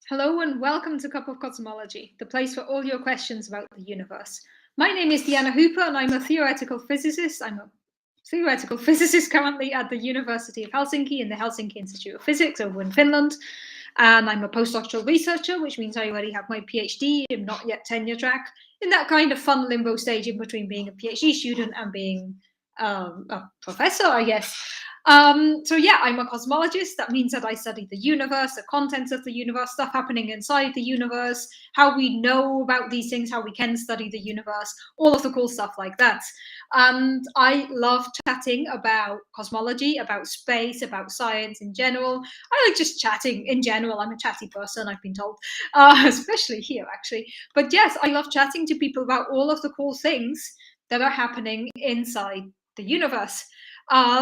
Hello and welcome to Cup of Cosmology, the place for all your questions about the universe. My name is Deanna Hooper and I'm a theoretical physicist. I'm a theoretical physicist currently at the University of Helsinki in the Helsinki Institute of Physics over in Finland. And I'm a postdoctoral researcher, which means I already have my PhD and not yet tenure track, in that kind of fun limbo stage in between being a PhD student and being a professor, I guess. So yeah, I'm a cosmologist. That means that I study the universe, the contents of the universe, stuff happening inside the universe, how we know about these things, how we can study the universe, all of the cool stuff like that. And I love chatting about cosmology, about space, about science in general. I like just chatting in general. I'm a chatty person, I've been told, especially here actually. But yes, I love chatting to people about all of the cool things that are happening inside the universe.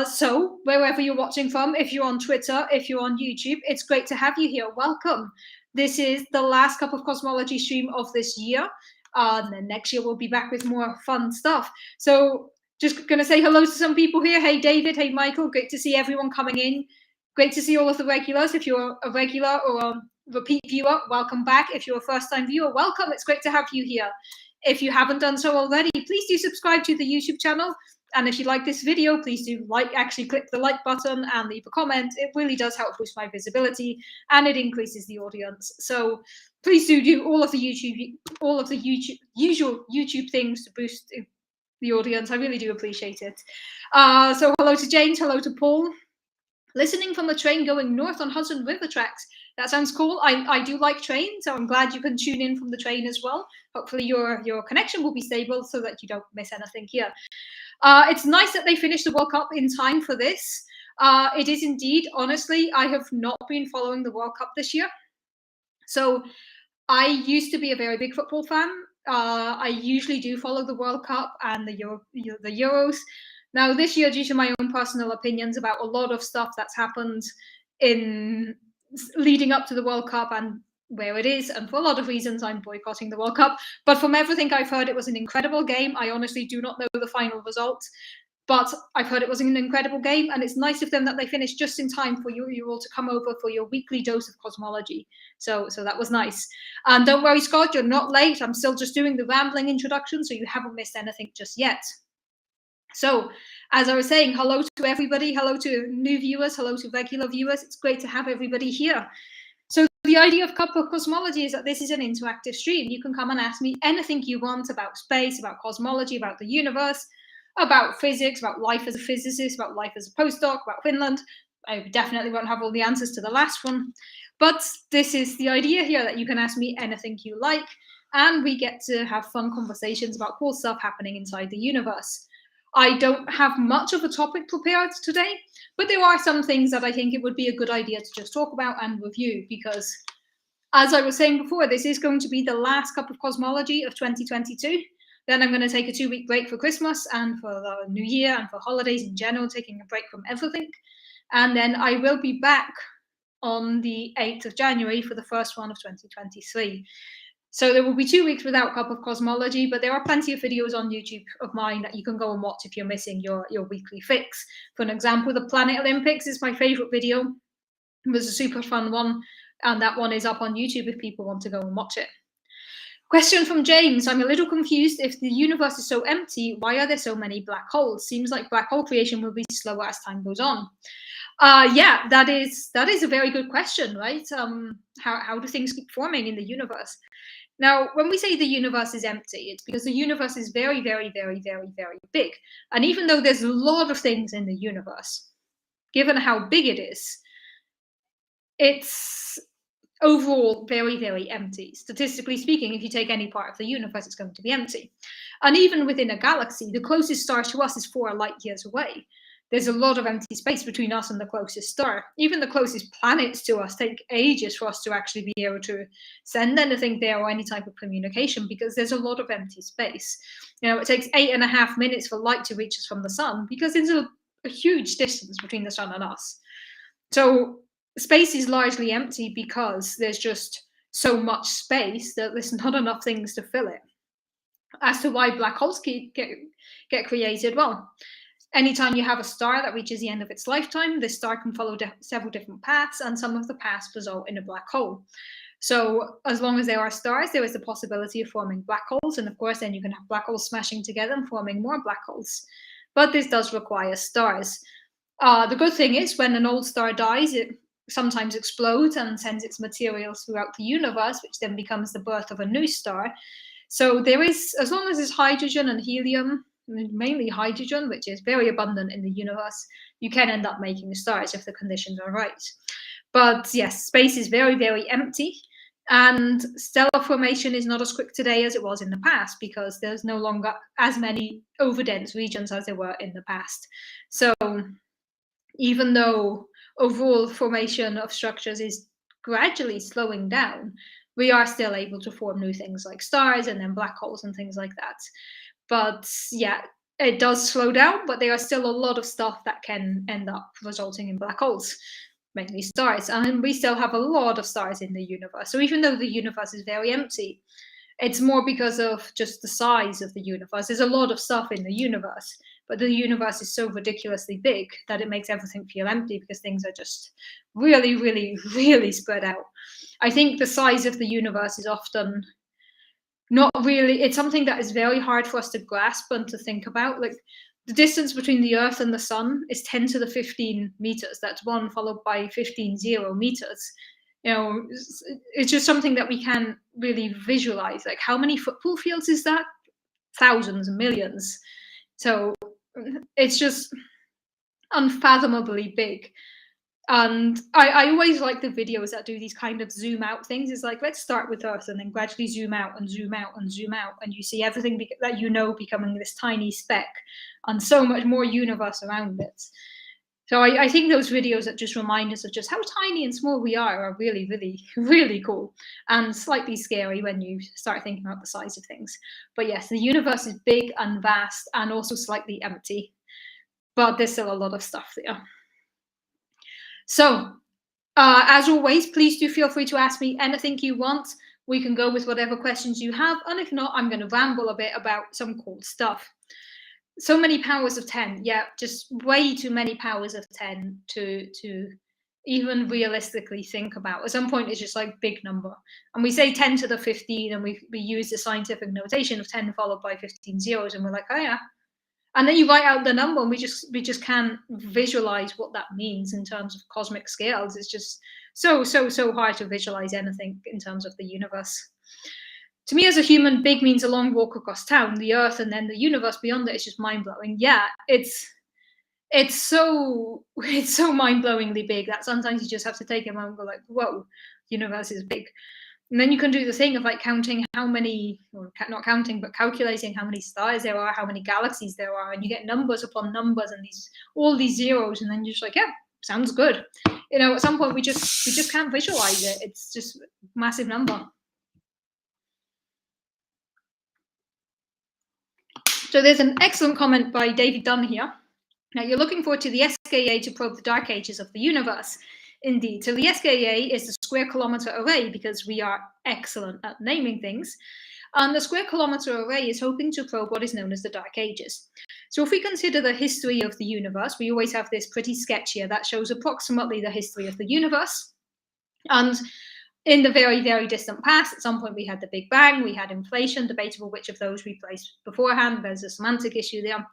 So wherever you're watching from, if you're on Twitter, if you're on YouTube, it's great to have you here. Welcome. This is the last Cup of Cosmology stream of this year. And then next year we'll be back with more fun stuff. So just going to say hello to some people here. Hey, David. Hey, Michael. Great to see everyone coming in. Great to see all of the regulars. If you're a regular or a repeat viewer, welcome back. If you're a first-time viewer, welcome. It's great to have you here. If you haven't done so already, please do subscribe to the YouTube channel. And if you like this video, please do actually click the like button and leave a comment. It really does help boost my visibility and it increases the audience. So please do all of the usual YouTube things to boost the audience. I really do appreciate it. So hello to James, hello to Paul. Listening from a train going north on Hudson River tracks. That sounds cool. I do like trains, so I'm glad you can tune in from the train as well. Hopefully your connection will be stable so that you don't miss anything here. It's nice that they finished the World Cup in time for this. It is indeed. Honestly, I have not been following the World Cup this year. So I used to be a very big football fan. I usually do follow the World Cup and the Euros. Now, this year, due to my own personal opinions about a lot of stuff that's happened in leading up to the World Cup and where it is, and for a lot of reasons, I'm boycotting the World Cup. But from everything I've heard, it was an incredible game. I honestly do not know the final result, but I've heard it was an incredible game, and it's nice of them that they finished just in time for you all to come over for your weekly dose of cosmology. So that was nice. And don't worry, Scott, you're not late. I'm still just doing the rambling introduction, so you haven't missed anything just yet. So, as I was saying, hello to everybody. Hello to new viewers. Hello to regular viewers. It's great to have everybody here. So the idea of Cup of Cosmology is that this is an interactive stream. You can come and ask me anything you want about space, about cosmology, about the universe, about physics, about life as a physicist, about life as a postdoc, about Finland. I definitely won't have all the answers to the last one. But this is the idea here, that you can ask me anything you like, and we get to have fun conversations about cool stuff happening inside the universe. I don't have much of a topic prepared today, but there are some things that I think it would be a good idea to just talk about and review, because as I was saying before, this is going to be the last Cup of Cosmology of 2022. Then I'm going to take a 2-week break for Christmas and for the New Year and for holidays in general, taking a break from everything. And then I will be back on the 8th of January for the first one of 2023. So there will be 2 weeks without Cup of Cosmology, but there are plenty of videos on YouTube of mine that you can go and watch if you're missing your weekly fix. For an example, the Planet Olympics is my favorite video. It was a super fun one, and that one is up on YouTube if people want to go and watch it. Question from James. I'm a little confused. If the universe is so empty, why are there so many black holes? Seems like black hole creation will be slower as time goes on. Yeah, that is a very good question, right? How do things keep forming in the universe? Now, when we say the universe is empty, it's because the universe is very, very, very, very, very big. And even though there's a lot of things in the universe, given how big it is, it's overall very, very empty. Statistically speaking, if you take any part of the universe, it's going to be empty. And even within a galaxy, the closest star to us is 4 light years away. There's a lot of empty space between us and the closest star. Even the closest planets to us take ages for us to actually be able to send anything there or any type of communication, because there's a lot of empty space. You know, it takes 8.5 minutes for light to reach us from the sun, because there's a huge distance between the sun and us. So space is largely empty because there's just so much space that there's not enough things to fill it. As to why black holes get created, well, anytime you have a star that reaches the end of its lifetime, this star can follow several different paths, and some of the paths result in a black hole. So as long as there are stars, there is the possibility of forming black holes. And of course, then you can have black holes smashing together and forming more black holes. But this does require stars. The good thing is when an old star dies, it sometimes explodes and sends its materials throughout the universe, which then becomes the birth of a new star. So there is, as long as there's hydrogen and helium, mainly hydrogen, which is very abundant in the universe, you can end up making stars if the conditions are right. But yes, space is very, very empty. And stellar formation is not as quick today as it was in the past because there's no longer as many overdense regions as there were in the past. So even though overall formation of structures is gradually slowing down, we are still able to form new things like stars and then black holes and things like that. But yeah, it does slow down, but there are still a lot of stuff that can end up resulting in black holes, mainly stars. And we still have a lot of stars in the universe. So even though the universe is very empty, it's more because of just the size of the universe. There's a lot of stuff in the universe, but the universe is so ridiculously big that it makes everything feel empty because things are just really, really, really spread out. I think the size of the universe is often not really, it's something that is very hard for us to grasp and to think about. Like the distance between the Earth and the Sun is 10 to the 15 meters. That's 1 followed by 15 0 meters. You know, it's just something that we can't really visualize. Like how many football fields is that? Thousands, millions. So it's just unfathomably big. And I always like the videos that do these kind of zoom out things. It's like, let's start with Earth and then gradually zoom out and zoom out and zoom out. And you see everything that you know becoming this tiny speck and so much more universe around it. So I think those videos that just remind us of just how tiny and small we are really, really, really cool and slightly scary when you start thinking about the size of things. But yes, the universe is big and vast and also slightly empty, but there's still a lot of stuff there. So, as always, please do feel free to ask me anything you want. We can go with whatever questions you have, and if not, I'm going to ramble a bit about some cool stuff. So many powers of 10, yeah, just way too many powers of 10 to even realistically think about. At some point, it's just like big number. And we say 10 to the 15, and we use the scientific notation of 10 followed by 15 zeros, and we're like, oh yeah. And then you write out the number, and we just can't visualize what that means in terms of cosmic scales. It's just so hard to visualize anything in terms of the universe. To me, as a human, big means a long walk across town. The Earth and then the universe beyond it is just mind blowing. Yeah, it's so mind blowingly big that sometimes you just have to take a moment and go like, whoa, the universe is big. And then you can do the thing of like counting how many, or not counting, but calculating how many stars there are, how many galaxies there are, and you get numbers upon numbers and all these zeros, and then you're just like, yeah, sounds good. You know, at some point we just can't visualize it. It's just massive number. So there's an excellent comment by David Dunn here. Now you're looking forward to the SKA to probe the dark ages of the universe. Indeed. So the SKA is the square kilometer array because we are excellent at naming things. And the square kilometer array is hoping to probe what is known as the Dark Ages. So if we consider the history of the universe, we always have this pretty sketch here that shows approximately the history of the universe. And in the very, very distant past, at some point we had the Big Bang, we had inflation, debatable which of those we placed beforehand. There's a semantic issue there.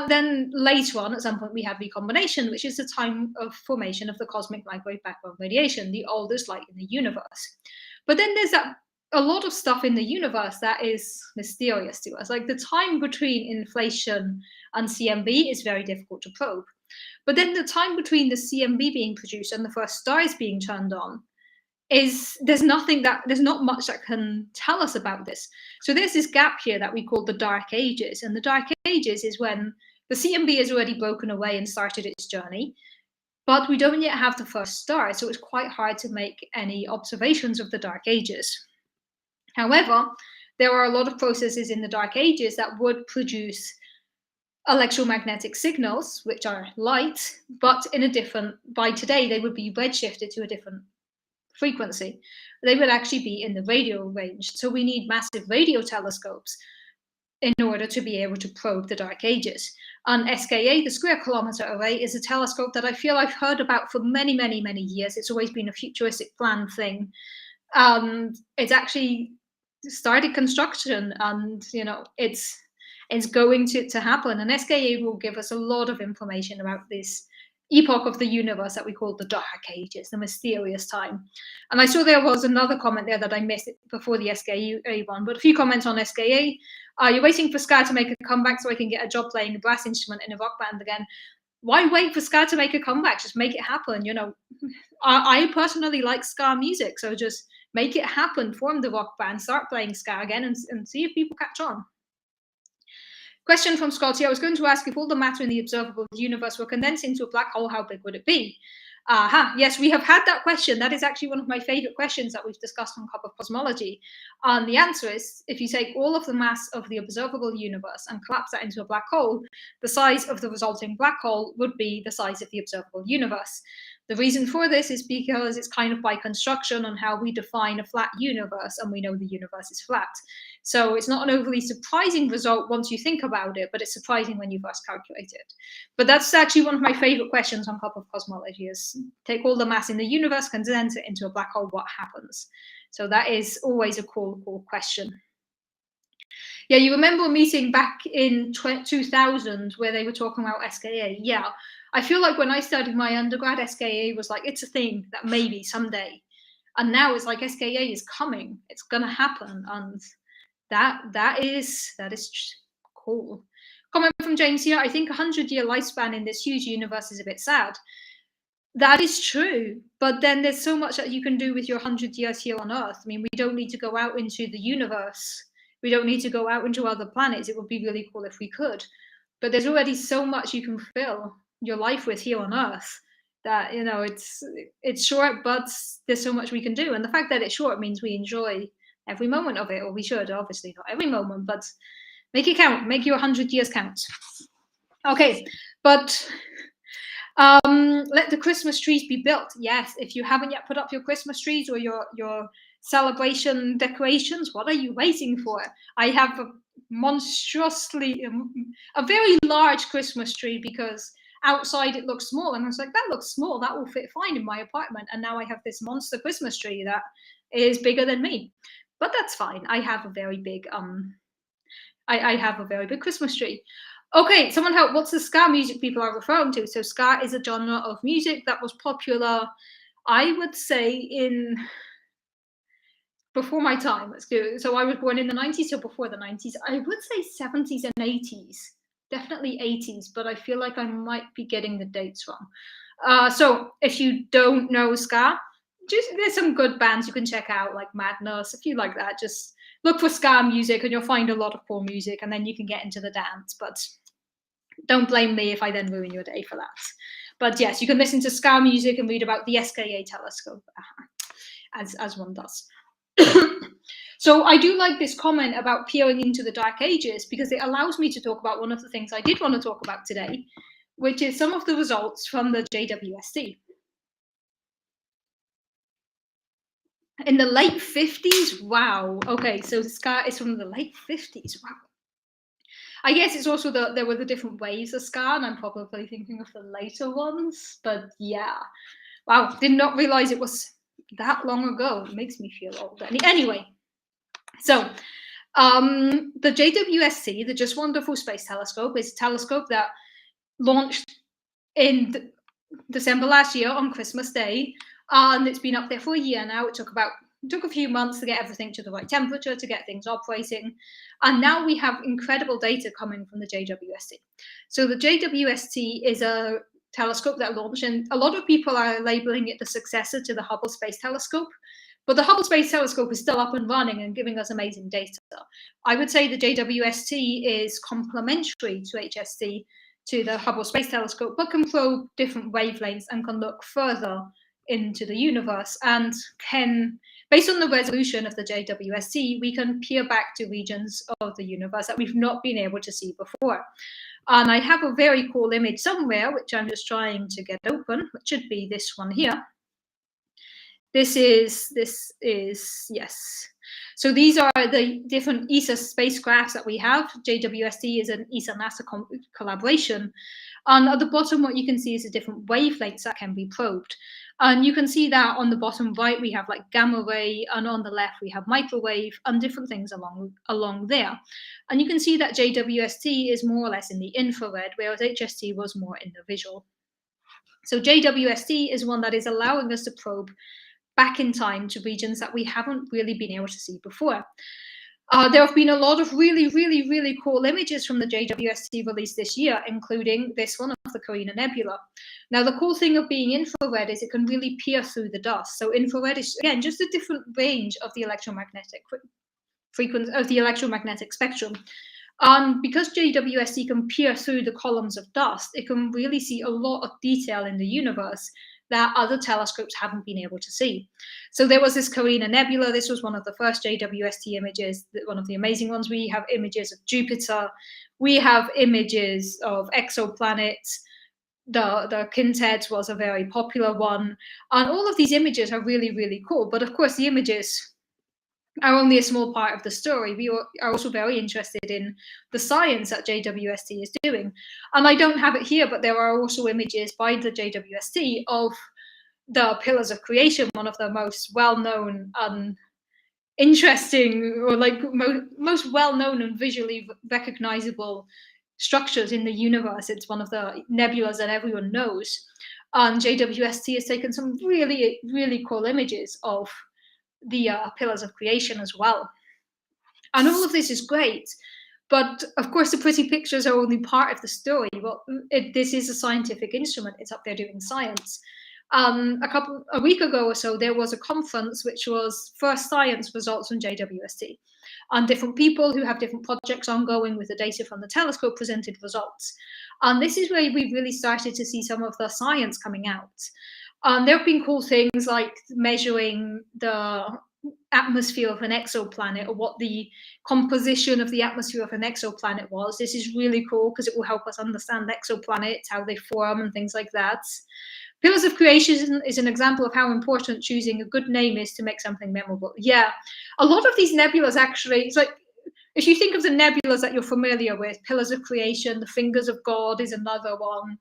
Then later on, at some point, we have recombination, which is the time of formation of the cosmic microwave background radiation, the oldest light in the universe. But then there's a lot of stuff in the universe that is mysterious to us. Like the time between inflation and CMB is very difficult to probe. But then the time between the CMB being produced and the first stars being turned on there's not much that can tell us about this. So there's this gap here that we call the Dark Ages, and the Dark Ages is when the CMB has already broken away and started its journey, but we don't yet have the first star, so it's quite hard to make any observations of the Dark Ages. However, there are a lot of processes in the Dark Ages that would produce electromagnetic signals, which are light, but by today they would be redshifted to a different frequency. They would actually be in the radio range. So we need massive radio telescopes in order to be able to probe the Dark Ages. And SKA, the Square Kilometre Array, is a telescope that I feel I've heard about for many, many, many years. It's always been a futuristic planned thing. It's actually started construction, and it's going to happen. And SKA will give us a lot of information about this epoch of the universe that we call the Dark Ages, the mysterious time. And I saw there was another comment there that I missed before the SKA one, but a few comments on SKA. You're waiting for ska to make a comeback so I can get a job playing a brass instrument in a rock band again. Why wait for ska to make a comeback? Just make it happen. I personally like ska music, so just make it happen, form the rock band, start playing ska again, and see if people catch on. Question from Scotty. I was going to ask, if all the matter in the observable universe were condensed into a black hole, how big would it be? Yes, we have had that question. That is actually one of my favorite questions that we've discussed on Cup of Cosmology. And the answer is, if you take all of the mass of the observable universe and collapse that into a black hole, the size of the resulting black hole would be the size of the observable universe. The reason for this is because it's kind of by construction on how we define a flat universe, and we know the universe is flat. So it's not an overly surprising result once you think about it, but it's surprising when you first calculate it. But that's actually one of my favorite questions on Cup of Cosmology, is take all the mass in the universe, condense it into a black hole, what happens? So that is always a cool question. Yeah, you remember a meeting back in 2000 where they were talking about SKA? Yeah, I feel like when I studied my undergrad, SKA was like, it's a thing that maybe someday. And now it's like SKA is coming. It's going to happen. And that is cool. Comment from James here. I think 100-year lifespan in this huge universe is a bit sad. That is true, but then there's so much that you can do with your 100 years here on Earth. I mean, we don't need to go out into the universe. We don't need to go out into other planets. It would be really cool if we could. But there's already so much you can fill your life with here on Earth that, it's short, but there's so much we can do. And the fact that it's short means we enjoy every moment of it, or we should, obviously not every moment, but make it count. Make your 100 years count. Okay, but let the Christmas trees be built. Yes, if you haven't yet put up your Christmas trees or your celebration decorations, what are you waiting for? I have a very large Christmas tree, because outside it looks small, and I was like, that looks small, that will fit fine in my apartment. And now I have this monster Christmas tree that is bigger than me, but that's fine. I have a very big I have a very big Christmas tree. Okay, someone help. What's the ska music people are referring to? So ska is a genre of music that was popular, I would say, before my time. So I was born in the 90s, so before the 90s. I would say 70s and 80s. Definitely 80s, but I feel like I might be getting the dates wrong. So if you don't know ska, there's some good bands you can check out, like Madness. If you like that, just look for ska music and you'll find a lot of cool music, and then you can get into the dance. But don't blame me if I then ruin your day for that. But yes, you can listen to ska music and read about the SKA telescope, as one does. So I do like this comment about peering into the Dark Ages, because it allows me to talk about one of the things I did want to talk about today, which is some of the results from the JWST. In the late 50s? Wow. Okay, so ska is from the late 50s. Wow. I guess it's also there were the different waves of ska, and I'm probably thinking of the later ones. But yeah. Wow, did not realize it was that long ago. It makes me feel old. Anyway, so the JWST, the Just Wonderful Space Telescope, is a telescope that launched in December last year on Christmas Day, and it's been up there for a year now. It took a few months to get everything to the right temperature, to get things operating, and now we have incredible data coming from the JWST. So the JWST is a telescope that launched, and a lot of people are labeling it the successor to the Hubble Space Telescope, but the Hubble Space Telescope is still up and running and giving us amazing data. I would say the JWST is complementary to HST, to the Hubble Space Telescope, but can probe different wavelengths and can look further into the universe, and can, based on the resolution of the JWST, we can peer back to regions of the universe that we've not been able to see before. And I have a very cool image somewhere, which I'm just trying to get open, which should be this one here. This is, yes. So these are the different ESA spacecrafts that we have. JWST is an ESA-NASA collaboration. And at the bottom, what you can see is the different wavelengths that can be probed. And you can see that on the bottom right, we have like gamma ray, and on the left, we have microwave and different things along there. And you can see that JWST is more or less in the infrared, whereas HST was more in the visual. So JWST is one that is allowing us to probe back in time to regions that we haven't really been able to see before. There have been a lot of really cool images from the JWST released this year, including this one of the Carina Nebula. Now, the cool thing of being infrared is it can really peer through the dust. So infrared is, again, just a different range of the electromagnetic frequency of the electromagnetic spectrum. Because JWST can peer through the columns of dust, it can really see a lot of detail in the universe that other telescopes haven't been able to see. So there was this Carina Nebula. This was one of the first JWST images, one of the amazing ones. We have images of Jupiter. We have images of exoplanets. The Quintet was a very popular one. And all of these images are really cool. But of course, the images are only a small part of the story. We are also very interested in the science that JWST is doing. And I don't have it here, but there are also images by the JWST of the pillars of creation, one of the most well-known and interesting, or like most well-known and visually recognizable structures in the universe. It's one of the nebulas that everyone knows. And JWST has taken some really cool images of the pillars of creation as well. And all of this is great, but of course the pretty pictures are only part of the story. Well, this is a scientific instrument. It's up there doing science. A week ago or so, there was a conference which was first science results from JWST. And different people who have different projects ongoing with the data from the telescope presented results. And this is where we really started to see some of the science coming out. There have been cool things like measuring the atmosphere of an exoplanet, or what the composition of the atmosphere of an exoplanet was. This is really cool because it will help us understand exoplanets, how they form and things like that. Pillars of Creation is an example of how important choosing a good name is to make something memorable. Yeah, a lot of these nebulas actually, it's like, if you think of the nebulas that you're familiar with, Pillars of Creation, the Fingers of God is another one.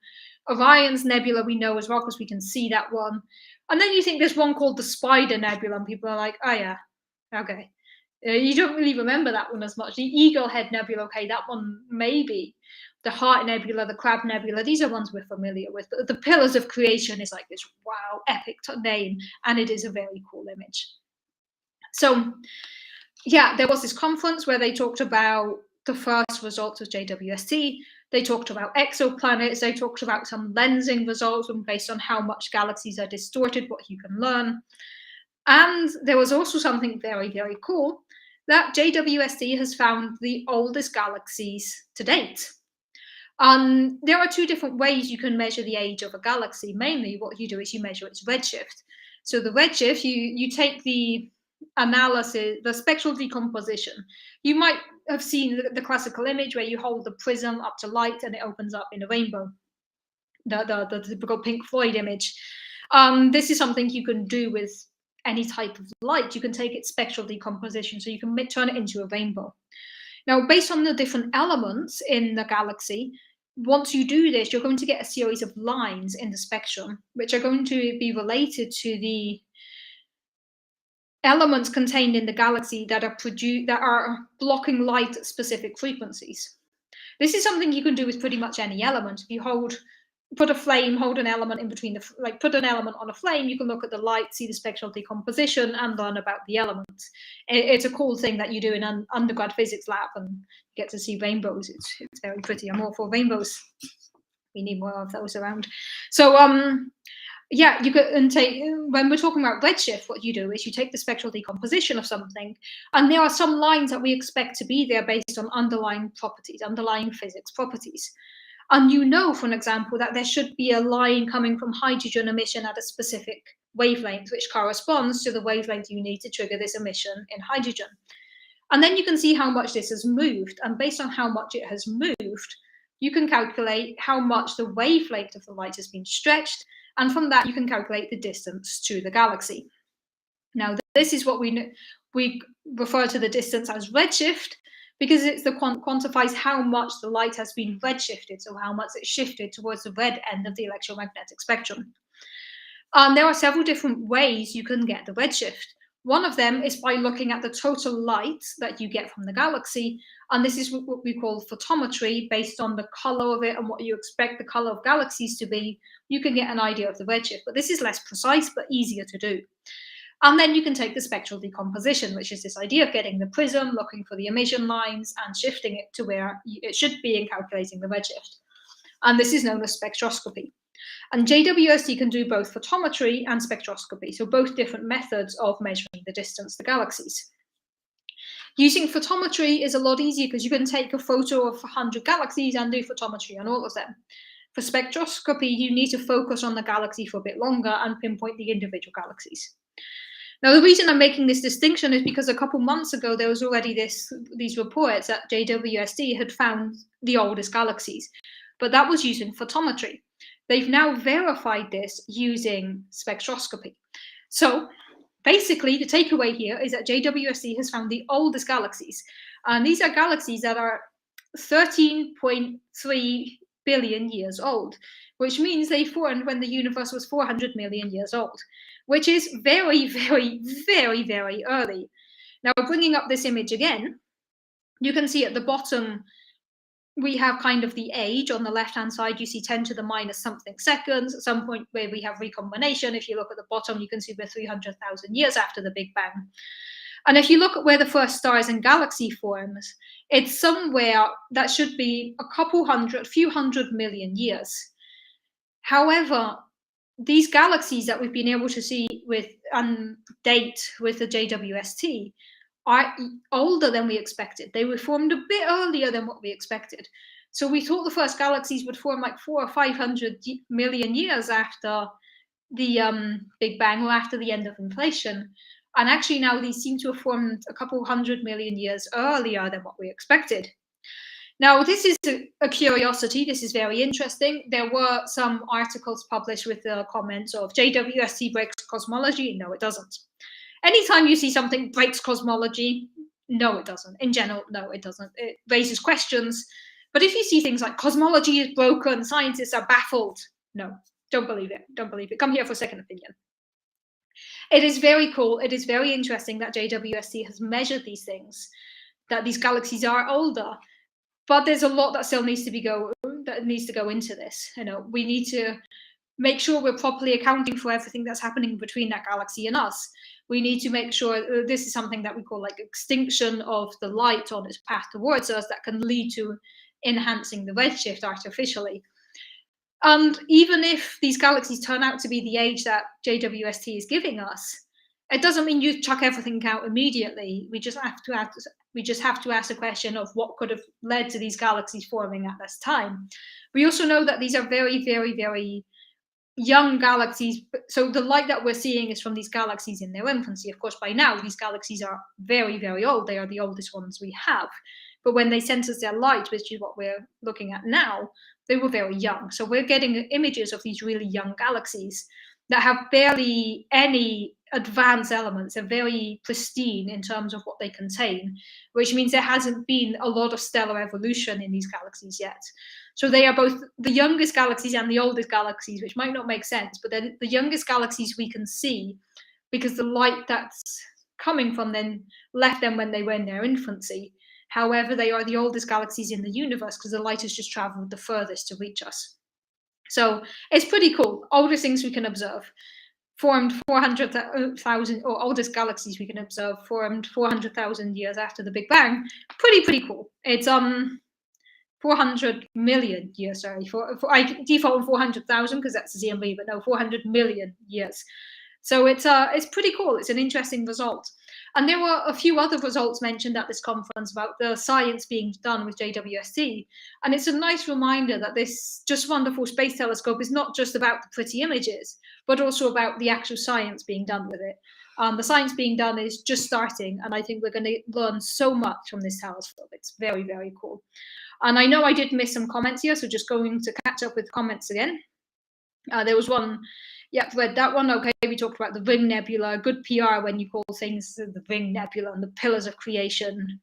Orion's Nebula we know as well because we can see that one. And then you think there's one called the Spider Nebula, and people are like, oh yeah, okay. You don't really remember that one as much. The Eagle Head Nebula, okay, that one maybe. The Heart Nebula, the Crab Nebula, these are ones we're familiar with. But the Pillars of Creation is like this, wow, epic name, and it is a very cool image. So, yeah, there was this conference where they talked about the first results of JWST. They talked about exoplanets. They talked about some lensing results based on how much galaxies are distorted, what you can learn. And there was also something very cool, that JWST has found the oldest galaxies to date. There are two different ways you can measure the age of a galaxy. Mainly what you do is you measure its redshift. So the redshift, you take the analysis, the spectral decomposition. You might have seen the classical image where you hold the prism up to light and it opens up in a rainbow, the typical Pink Floyd image. This is something you can do with any type of light. You can take its spectral decomposition, so you can turn it into a rainbow. Now, based on the different elements in the galaxy, once you do this, you're going to get a series of lines in the spectrum, which are going to be related to the elements contained in the galaxy that are blocking light at specific frequencies. This is something you can do with pretty much any element. If you put an element in between put an element on a flame, you can look at the light, see the spectral decomposition, and learn about the elements. It's a cool thing that you do in an undergrad physics lab and get to see rainbows. It's very pretty. I'm all for rainbows. We need more of those around. So yeah, you can take, when we're talking about redshift, what you do is you take the spectral decomposition of something, and there are some lines that we expect to be there based on underlying properties, underlying physics properties. And you know, for an example, that there should be a line coming from hydrogen emission at a specific wavelength, which corresponds to the wavelength you need to trigger this emission in hydrogen. And then you can see how much this has moved. And based on how much it has moved, you can calculate how much the wavelength of the light has been stretched. And from that, you can calculate the distance to the galaxy. Now, this is what we refer to the distance as redshift, because it's the quantifies how much the light has been redshifted, so how much it's shifted towards the red end of the electromagnetic spectrum. There are several different ways you can get the redshift. One of them is by looking at the total light that you get from the galaxy, and this is what we call photometry. Based on the color of it and what you expect the color of galaxies to be, you can get an idea of the redshift, but this is less precise but easier to do. And then you can take the spectral decomposition, which is this idea of getting the prism, looking for the emission lines, and shifting it to where it should be in calculating the redshift. And this is known as spectroscopy. And JWST can do both photometry and spectroscopy, so both different methods of measuring the distance to galaxies. Using photometry is a lot easier because you can take a photo of 100 galaxies and do photometry on all of them. For spectroscopy, you need to focus on the galaxy for a bit longer and pinpoint the individual galaxies. Now, the reason I'm making this distinction is because a couple months ago, there was already these reports that JWST had found the oldest galaxies, but that was using photometry. They've now verified this using spectroscopy. So basically, the takeaway here is that JWST has found the oldest galaxies. And these are galaxies that are 13.3 billion years old, which means they formed when the universe was 400 million years old, which is very, very, very, very early. Now, bringing up this image again, you can see at the bottom, we have kind of the age. On the left-hand side, you see 10 to the minus something seconds. At some point where we have recombination, if you look at the bottom, you can see we're 300,000 years after the Big Bang. And if you look at where the first stars and galaxy forms, it's somewhere that should be a few hundred million years. However, these galaxies that we've been able to see with date with the JWST are older than we expected. They were formed a bit earlier than what we expected. So we thought the first galaxies would form like 400 or 500 million years after the Big Bang, or after the end of inflation. And actually now these seem to have formed a couple hundred million years earlier than what we expected. Now, this is a curiosity. This is very interesting. There were some articles published with the comments of JWST breaks cosmology. No, it doesn't. Anytime you see something breaks cosmology, no, it doesn't. In general, no, it doesn't. It raises questions. But if you see things like cosmology is broken, scientists are baffled, no, don't believe it. Don't believe it. Come here for a second opinion. It is very cool. It is very interesting that JWST has measured these things, that these galaxies are older. But there's a lot that still needs to go into this. We need to make sure we're properly accounting for everything that's happening between that galaxy and us. We need to make sure this is something that we call like extinction of the light on its path towards us that can lead to enhancing the redshift artificially. And even if these galaxies turn out to be the age that JWST is giving us, it doesn't mean you chuck everything out immediately. We just have to ask the question of what could have led to these galaxies forming at this time. We also know that these are very, very, very young galaxies. So the light that we're seeing is from these galaxies in their infancy. Of course, by now, these galaxies are very, very old. They are the oldest ones we have. But when they sent us their light, which is what we're looking at now, they were very young. So we're getting images of these really young galaxies that have barely any advanced elements. They're very pristine in terms of what they contain, which means there hasn't been a lot of stellar evolution in these galaxies yet. So they are both the youngest galaxies and the oldest galaxies, which might not make sense, but they're the youngest galaxies we can see because the light that's coming from them left them when they were in their infancy. However, they are the oldest galaxies in the universe because the light has just traveled the furthest to reach us. So it's pretty cool. Oldest things we can observe formed 400,000, or oldest galaxies we can observe formed 400,000 years after the Big Bang. Pretty cool. It's 400 million years. Sorry, I default on 400,000 because that's the ZMB, but no, 400 million years. So it's pretty cool. It's an interesting result. And there were a few other results mentioned at this conference about the science being done with JWST. And it's a nice reminder that this just wonderful space telescope is not just about the pretty images, but also about the actual science being done with it. The science being done is just starting, and I think we're going to learn so much from this telescope. It's very, very cool. And I know I did miss some comments here, so just going to catch up with comments again. There was one Yep, read that one. Okay, we talked about the Ring Nebula. Good PR when you call things the Ring Nebula and the pillars of creation.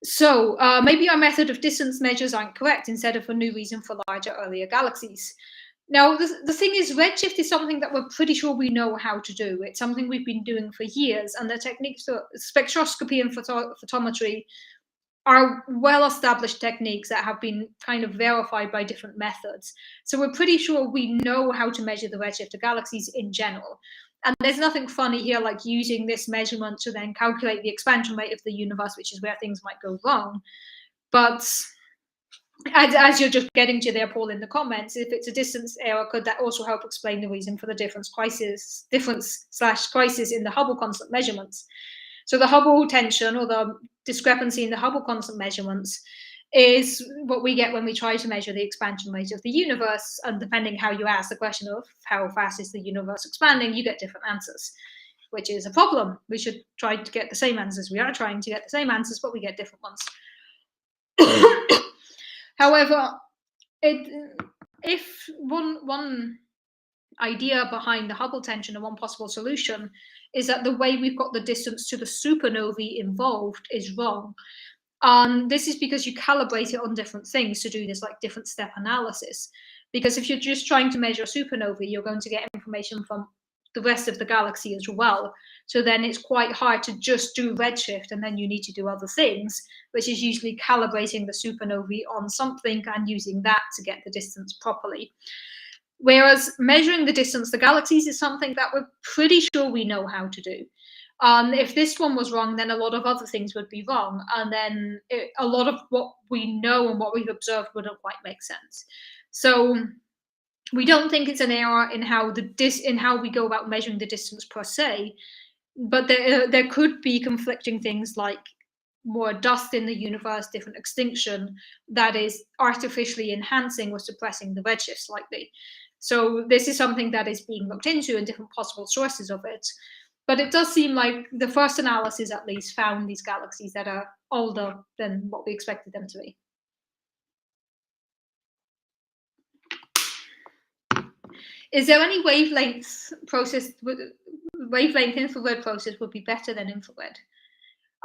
So maybe our method of distance measures aren't correct instead of a new reason for larger, earlier galaxies. Now, the thing is, redshift is something that we're pretty sure we know how to do. It's something we've been doing for years, and the techniques for spectroscopy and photometry are well-established techniques that have been kind of verified by different methods. So we're pretty sure we know how to measure the redshift of galaxies in general. And there's nothing funny here like using this measurement to then calculate the expansion rate of the universe, which is where things might go wrong. But as you're just getting to there, Paul, in the comments, if it's a distance error, could that also help explain the reason for the difference/crisis in the Hubble constant measurements? So the Hubble tension, or the discrepancy in the Hubble constant measurements, is what we get when we try to measure the expansion rate of the universe. And depending how you ask the question of how fast is the universe expanding, you get different answers, which is a problem. We should try to get the same answers. We are trying to get the same answers, but we get different ones. However, if one idea behind the Hubble tension and one possible solution is that the way we've got the distance to the supernovae involved is wrong. This is because you calibrate it on different things to do this like different step analysis. Because if you're just trying to measure a supernova, you're going to get information from the rest of the galaxy as well. So then it's quite hard to just do redshift, and then you need to do other things, which is usually calibrating the supernovae on something and using that to get the distance properly. Whereas measuring the distance to galaxies is something that we're pretty sure we know how to do. If this one was wrong, then a lot of other things would be wrong. And then a lot of what we know and what we've observed wouldn't quite make sense. So we don't think it's an error in how we go about measuring the distance per se, but there could be conflicting things like more dust in the universe, different extinction, that is artificially enhancing or suppressing the redshift slightly. So this is something that is being looked into and different possible sources of it. But it does seem like the first analysis at least found these galaxies that are older than what we expected them to be. Is there any wavelength infrared process would be better than infrared?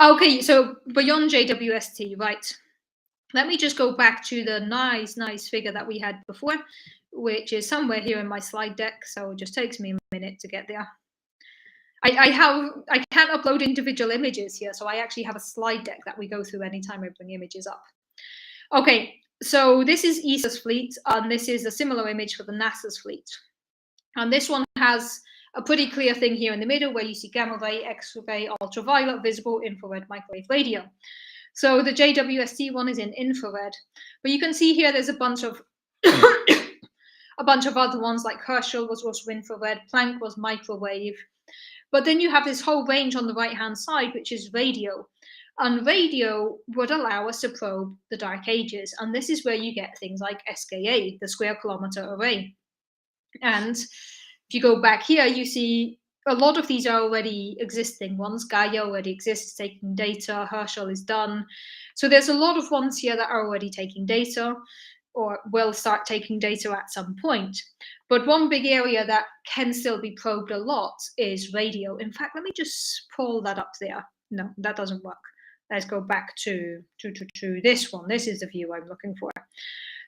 Okay, so beyond JWST, right? Let me just go back to the nice figure that we had before, which is somewhere here in my slide deck. So it just takes me a minute to get there. I can't upload individual images here, so I actually have a slide deck that we go through anytime I bring images up. Okay, so this is ESA's fleet, and this is a similar image for the NASA's fleet. And this one has a pretty clear thing here in the middle where you see gamma ray, X-ray, ultraviolet, visible, infrared, microwave, radio. So the JWST one is in infrared, but you can see here there's a bunch of other ones, like Herschel was also infrared, Planck was microwave. But then you have this whole range on the right-hand side, which is radio. And radio would allow us to probe the Dark Ages. And this is where you get things like SKA, the square kilometer array. And if you go back here, you see a lot of these are already existing ones. Gaia already exists, taking data. Herschel is done. So there's a lot of ones here that are already taking data, or will start taking data at some point. But one big area that can still be probed a lot is radio. In fact, let me just pull that up there. No, that doesn't work. Let's go back to this one. This is the view I'm looking for.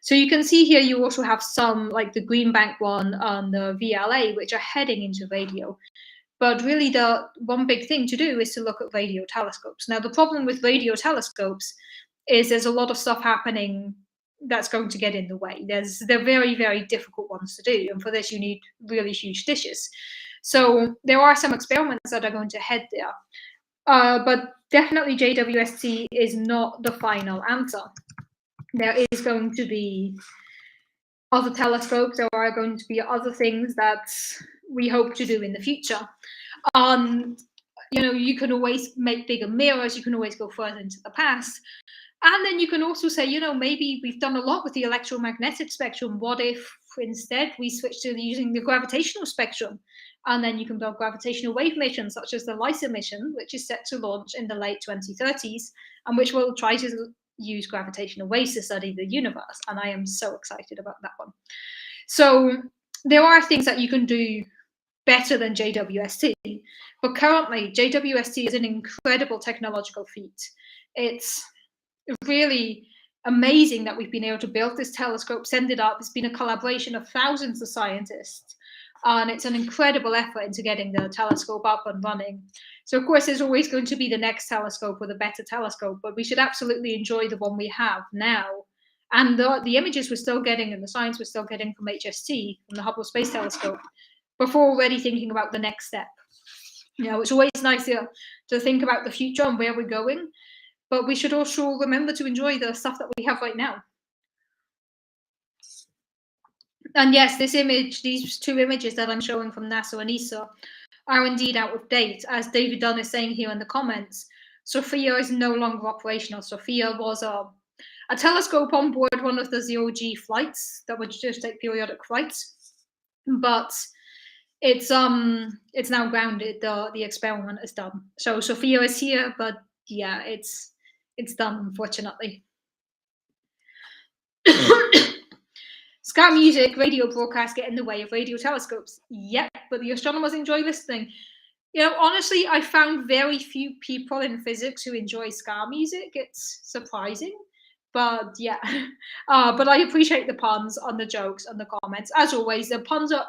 So you can see here you also have some, like the Green Bank one and the VLA, which are heading into radio. But really the one big thing to do is to look at radio telescopes. Now, the problem with radio telescopes is there's a lot of stuff happening that's going to get in the way. They're very, very difficult ones to do. And for this, you need really huge dishes. So there are some experiments that are going to head there. But definitely JWST is not the final answer. There is going to be other telescopes. There are going to be other things that we hope to do in the future. You can always make bigger mirrors. You can always go further into the past. And then you can also say, maybe we've done a lot with the electromagnetic spectrum. What if instead we switch to using the gravitational spectrum? And then you can build gravitational wave missions, such as the LISA mission, which is set to launch in the late 2030s, and which will try to use gravitational waves to study the universe. And I am so excited about that one. So there are things that you can do better than JWST, but currently JWST is an incredible technological feat. It's really amazing that we've been able to build this telescope, send it up. It's been a collaboration of thousands of scientists, and it's an incredible effort into getting the telescope up and running. So of course there's always going to be the next telescope with a better telescope, but we should absolutely enjoy the one we have now. And the images we're still getting and the science we're still getting from HST, from the Hubble Space Telescope, before already thinking about the next step. It's always nice to think about the future and where we're going, but we should also remember to enjoy the stuff that we have right now. And yes, these two images that I'm showing from NASA and ESA are indeed out of date. As David Dunn is saying here in the comments, SOFIA is no longer operational. SOFIA was a telescope on board one of the zero-G flights that would just take periodic flights, but it's now grounded. The experiment is done. So SOFIA is here, but yeah, it's done, unfortunately. SKA music, radio broadcasts get in the way of radio telescopes. Yep, but the astronomers enjoy listening. Honestly, I found very few people in physics who enjoy SKA music. It's surprising, but yeah. But I appreciate the puns and the jokes and the comments. As always, the puns are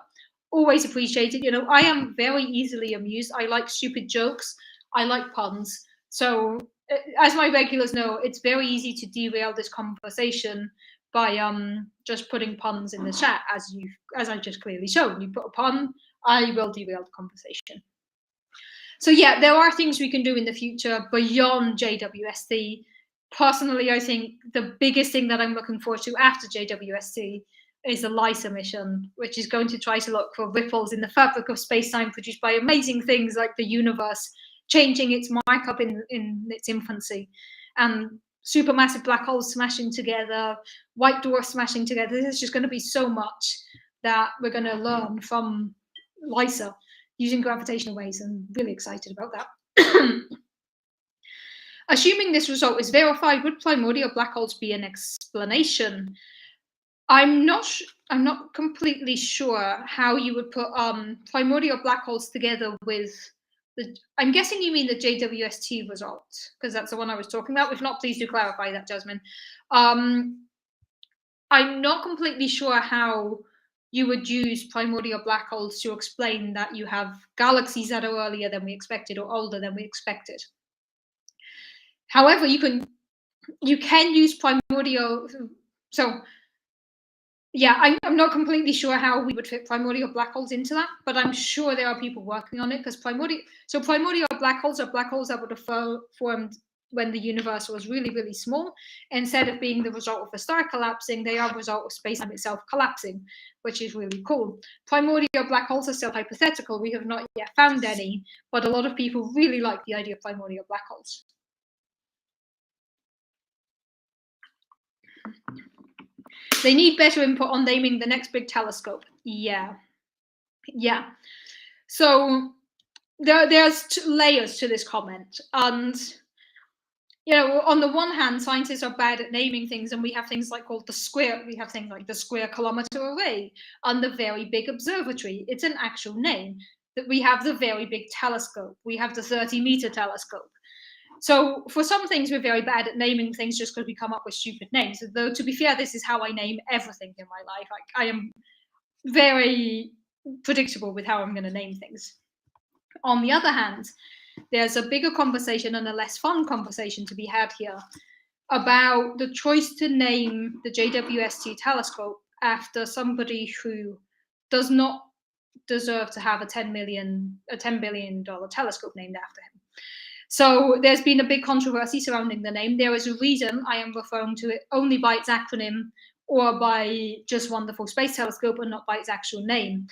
always appreciated. I am very easily amused. I like stupid jokes. I like puns. So, as my regulars know, it's very easy to derail this conversation by just putting puns in the chat, as I've just clearly shown. You put a pun, I will derail the conversation. So yeah, there are things we can do in the future beyond JWST. Personally, I think the biggest thing that I'm looking forward to after JWST is the LISA mission, which is going to try to look for ripples in the fabric of space-time produced by amazing things like the universe changing its markup in its infancy, and supermassive black holes smashing together, white dwarfs smashing together. There's just going to be so much that we're going to learn from LISA using gravitational waves. I'm really excited about that. Assuming this result is verified, would primordial black holes be an explanation? I'm not completely sure how you would put primordial black holes together with I'm guessing you mean the JWST result, because that's the one I was talking about. If not, please do clarify that, Jasmine. I'm not completely sure how you would use primordial black holes to explain that you have galaxies that are earlier than we expected or older than we expected. However, you can use primordial. So yeah, I'm not completely sure how we would fit primordial black holes into that, but I'm sure there are people working on it, because primordial black holes are black holes that would have formed when the universe was really, really small. Instead of being the result of a star collapsing, they are the result of space-time itself collapsing, which is really cool. Primordial black holes are still hypothetical. We have not yet found any, but a lot of people really like the idea of primordial black holes. They need better input on naming the next big telescope. Yeah. So there's layers to this comment, and on the one hand, scientists are bad at naming things, and we have things like called the square. We have things like the Square Kilometre Array and the Very Big Observatory. It's an actual name. That we have the Very Big Telescope. We have the 30-meter telescope. So for some things, we're very bad at naming things just because we come up with stupid names. Though, to be fair, this is how I name everything in my life. I am very predictable with how I'm going to name things. On the other hand, there's a bigger conversation and a less fun conversation to be had here about the choice to name the JWST telescope after somebody who does not deserve to have a $10 billion telescope named after him. So there's been a big controversy surrounding the name. There is a reason I am referring to it only by its acronym or by just Wonderful Space Telescope and not by its actual name.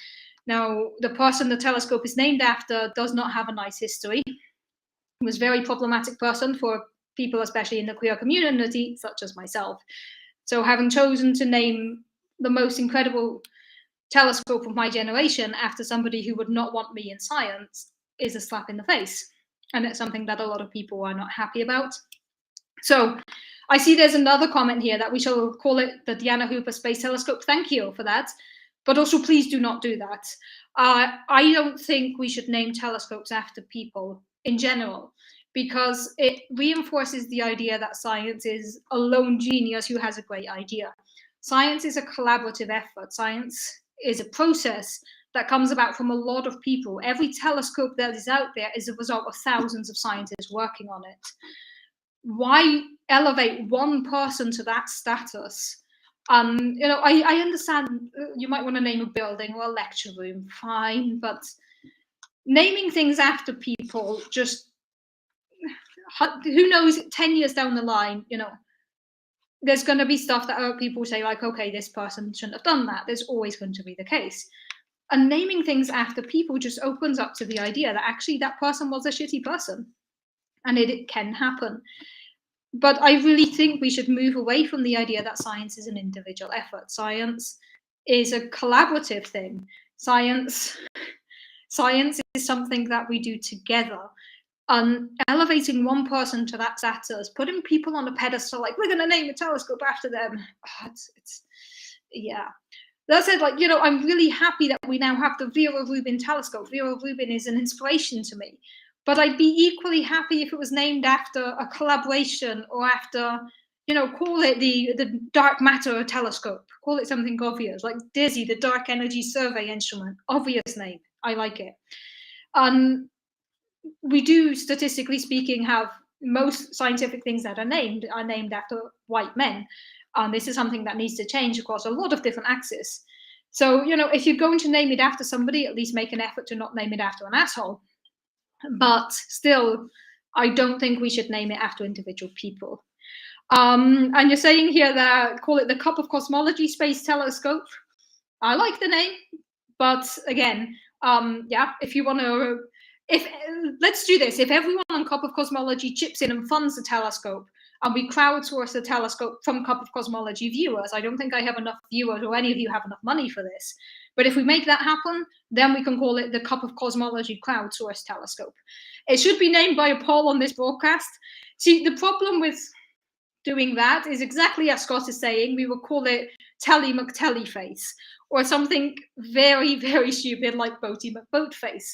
Now, the person the telescope is named after does not have a nice history. He was a very problematic person for people, especially in the queer community, such as myself. So having chosen to name the most incredible telescope of my generation after somebody who would not want me in science is a slap in the face. And it's something that a lot of people are not happy about. So I see there's another comment here that we shall call it the Diana Hooper Space Telescope. Thank you for that. But also, please do not do that. I don't think we should name telescopes after people in general, because it reinforces the idea that science is a lone genius who has a great idea. Science is a collaborative effort. Science is a process that comes about from a lot of people. Every telescope that is out there is a result of thousands of scientists working on it. Why elevate one person to that status? I understand you might want to name a building or a lecture room, fine, but naming things after people, just who knows, 10 years down the line, there's going to be stuff that people say, like, okay, this person shouldn't have done that. There's always going to be the case. And naming things after people just opens up to the idea that actually that person was a shitty person. And it can happen. But I really think we should move away from the idea that science is an individual effort. Science is a collaborative thing. Science is something that we do together. Elevating one person to that status, putting people on a pedestal, like, we're going to name a telescope after them. Yeah. That said, I'm really happy that we now have the Vera Rubin telescope. Vera Rubin is an inspiration to me. But I'd be equally happy if it was named after a collaboration, or after, call it the Dark Matter telescope. Call it something obvious, like DESI, the Dark Energy Survey Instrument. Obvious name. I like it. We do, statistically speaking, have most scientific things that are named after white men. This is something that needs to change across a lot of different axes. So, if you're going to name it after somebody, at least make an effort to not name it after an asshole. But still, I don't think we should name it after individual people. And you're saying here that call it the Cup of Cosmology Space Telescope. I like the name, but again, if you want to, let's do this. If everyone on Cup of Cosmology chips in and funds the telescope, and we crowdsource the telescope from Cup of Cosmology viewers, I don't think I have enough viewers, or any of you have enough money for this. But if we make that happen, then we can call it the Cup of Cosmology crowdsourced telescope. It should be named by a poll on this broadcast. See, the problem with doing that is exactly as Scott is saying. We will call it Telly McTellyface, or something very, very stupid like Boaty McBoatface.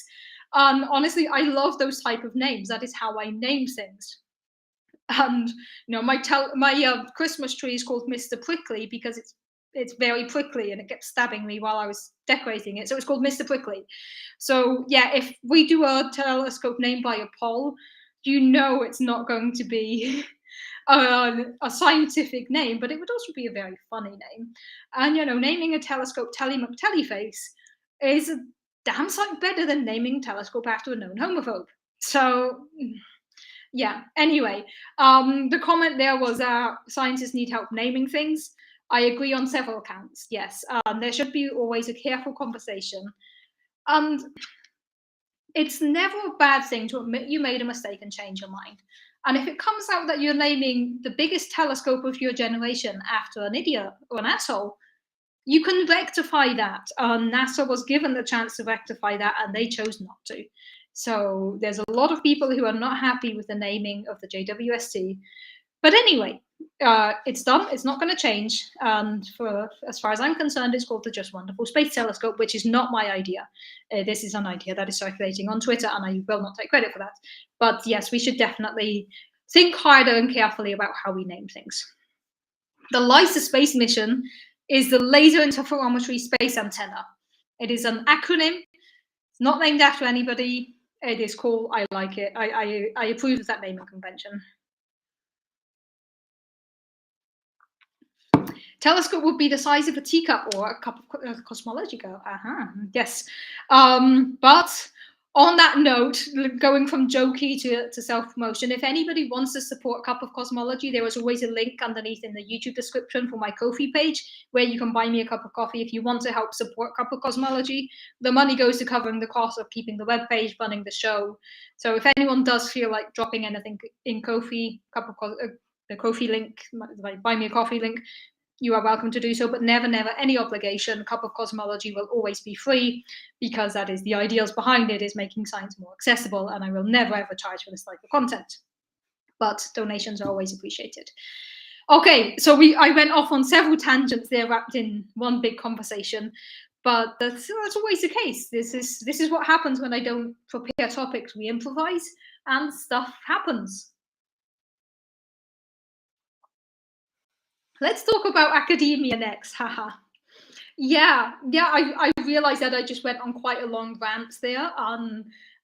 Honestly, I love those type of names. That is how I name things. And my Christmas tree is called Mr. Prickly because it's very prickly and it kept stabbing me while I was decorating it. So it's called Mr. Prickly. So yeah, if we do a telescope named by a poll, it's not going to be a scientific name, but it would also be a very funny name. And naming a telescope Telly McTellyface is a damn sight better than naming telescope after a known homophobe. So yeah, anyway, the comment there was scientists need help naming things. I agree on several counts, yes. There should be always a careful conversation. And it's never a bad thing to admit you made a mistake and change your mind. And if it comes out that you're naming the biggest telescope of your generation after an idiot or an asshole, you can rectify that. NASA was given the chance to rectify that, and they chose not to. So there's a lot of people who are not happy with the naming of the JWST. But anyway, it's done. It's not going to change. And as far as I'm concerned, it's called the Just Wonderful Space Telescope, which is not my idea. This is an idea that is circulating on Twitter, and I will not take credit for that. But yes, we should definitely think harder and carefully about how we name things. The LISA space mission is the Laser Interferometry Space Antenna. It is an acronym. It's not named after anybody. It is cool. I like it. I approve of that naming convention. Telescope would be the size of a teacup or a cup of cosmology girl. Yes. But on that note, going from jokey to self-promotion, if anybody wants to support Cup of Cosmology, there is always a link underneath in the YouTube description for my Ko-fi page, where you can buy me a cup of coffee if you want to help support Cup of Cosmology. The money goes to covering the cost of keeping the webpage, running the show. So if anyone does feel like dropping anything in Ko-fi, the Ko-fi link, like buy me a coffee link, you are welcome to do so, but never any obligation. Cup of Cosmology will always be free, because that is the ideals behind it, is making science more accessible, and I will never ever charge for this type of content. But donations are always appreciated. Okay, so I went off on several tangents there, wrapped in one big conversation. But that's always the case. This is what happens when I don't prepare topics. We improvise, and stuff happens. Let's talk about academia next. Haha. Yeah, I realized that I just went on quite a long rant there.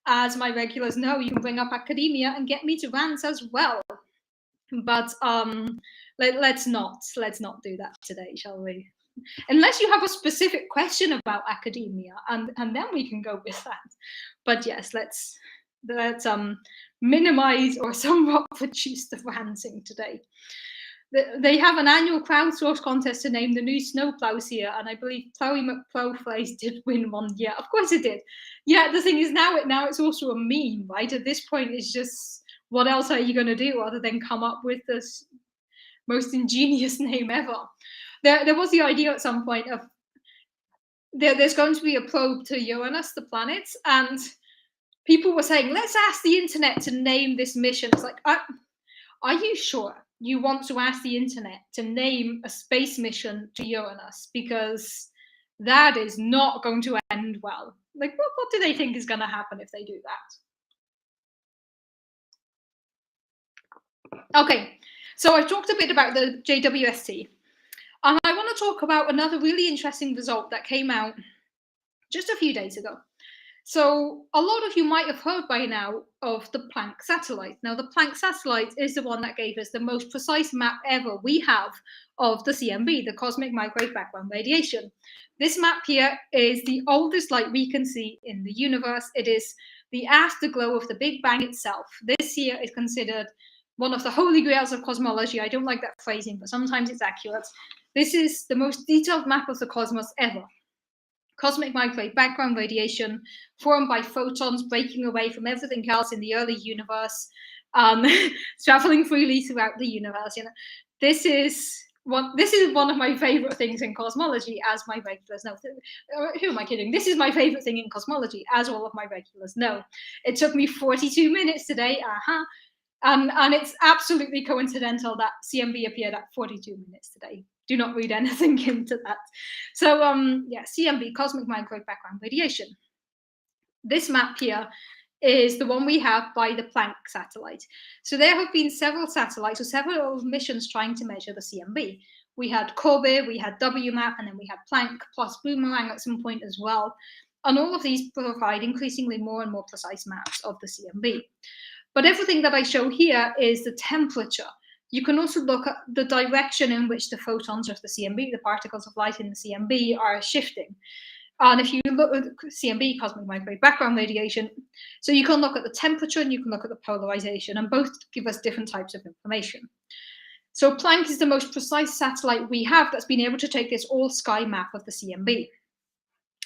As my regulars know, you can bring up academia and get me to rant as well. But let's not do that today, shall we? Unless you have a specific question about academia, and then we can go with that. But yes, let's minimize or somewhat reduce the ranting today. They have an annual crowdsourced contest to name the new snowplows here, and I believe Plowy McPlowface did win one. Yeah, of course it did. Yeah, the thing is now it's also a meme, right? At this point, it's just, what else are you going to do other than come up with this most ingenious name ever? There was the idea at some point of there's going to be a probe to Uranus, the planet, and people were saying, let's ask the internet to name this mission. It's like, are you sure you want to ask the internet to name a space mission to Uranus? Because that is not going to end well. Like, what do they think is going to happen if they do that? Okay, so I've talked a bit about the JWST. And I want to talk about another really interesting result that came out just a few days ago. So a lot of you might have heard by now of the Planck satellite. Now, the Planck satellite is the one that gave us the most precise map ever we have of the CMB, the cosmic microwave background radiation. This map here is the oldest light we can see in the universe. It is the afterglow of the Big Bang itself. This here is considered one of the holy grails of cosmology. I don't like that phrasing, but sometimes it's accurate. This is the most detailed map of the cosmos ever. Cosmic microwave background radiation formed by photons breaking away from everything else in the early universe, traveling freely throughout the universe. You know, this is one of my favorite things in cosmology, as my regulars know. Who am I kidding? This is my favorite thing in cosmology, as all of my regulars know. It took me 42 minutes today. And it's absolutely coincidental that CMB appeared at 42 minutes today. Do not read anything into that. So yeah, CMB, cosmic microwave background radiation. This map here is the one we have by the Planck satellite. So there have been several satellites or several missions trying to measure the CMB. We had CORBE, we had WMAP, and then we had Planck plus Boomerang at some point as well. And all of these provide increasingly more and more precise maps of the CMB. But everything that I show here is the temperature. You can also look at the direction in which the photons of the CMB, the particles of light in the CMB, are shifting. And if you look at CMB, cosmic microwave background radiation, so you can look at the temperature and you can look at the polarization, and both give us different types of information. So Planck is the most precise satellite we have that's been able to take this all-sky map of the CMB.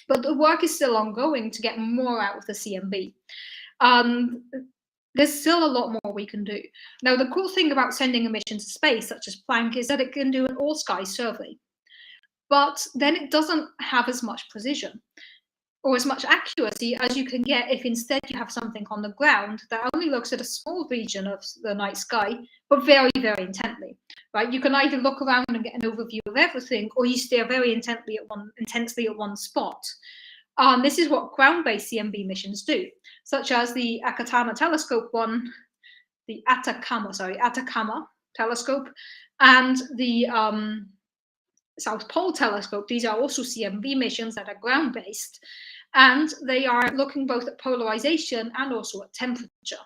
But the work is still ongoing to get more out of the CMB. There's still a lot more we can do. Now, the cool thing about sending a mission to space, such as Planck, is that it can do an all-sky survey. But then it doesn't have as much precision or as much accuracy as you can get if instead you have something on the ground that only looks at a small region of the night sky, but very, very intently. Right? You can either look around and get an overview of everything, or you stare very intensely at one spot. This is what ground-based CMB missions do, such as the Atacama telescope the Atacama telescope, and the South Pole telescope. These are also CMB missions that are ground-based, and they are looking both at polarization and also at temperature.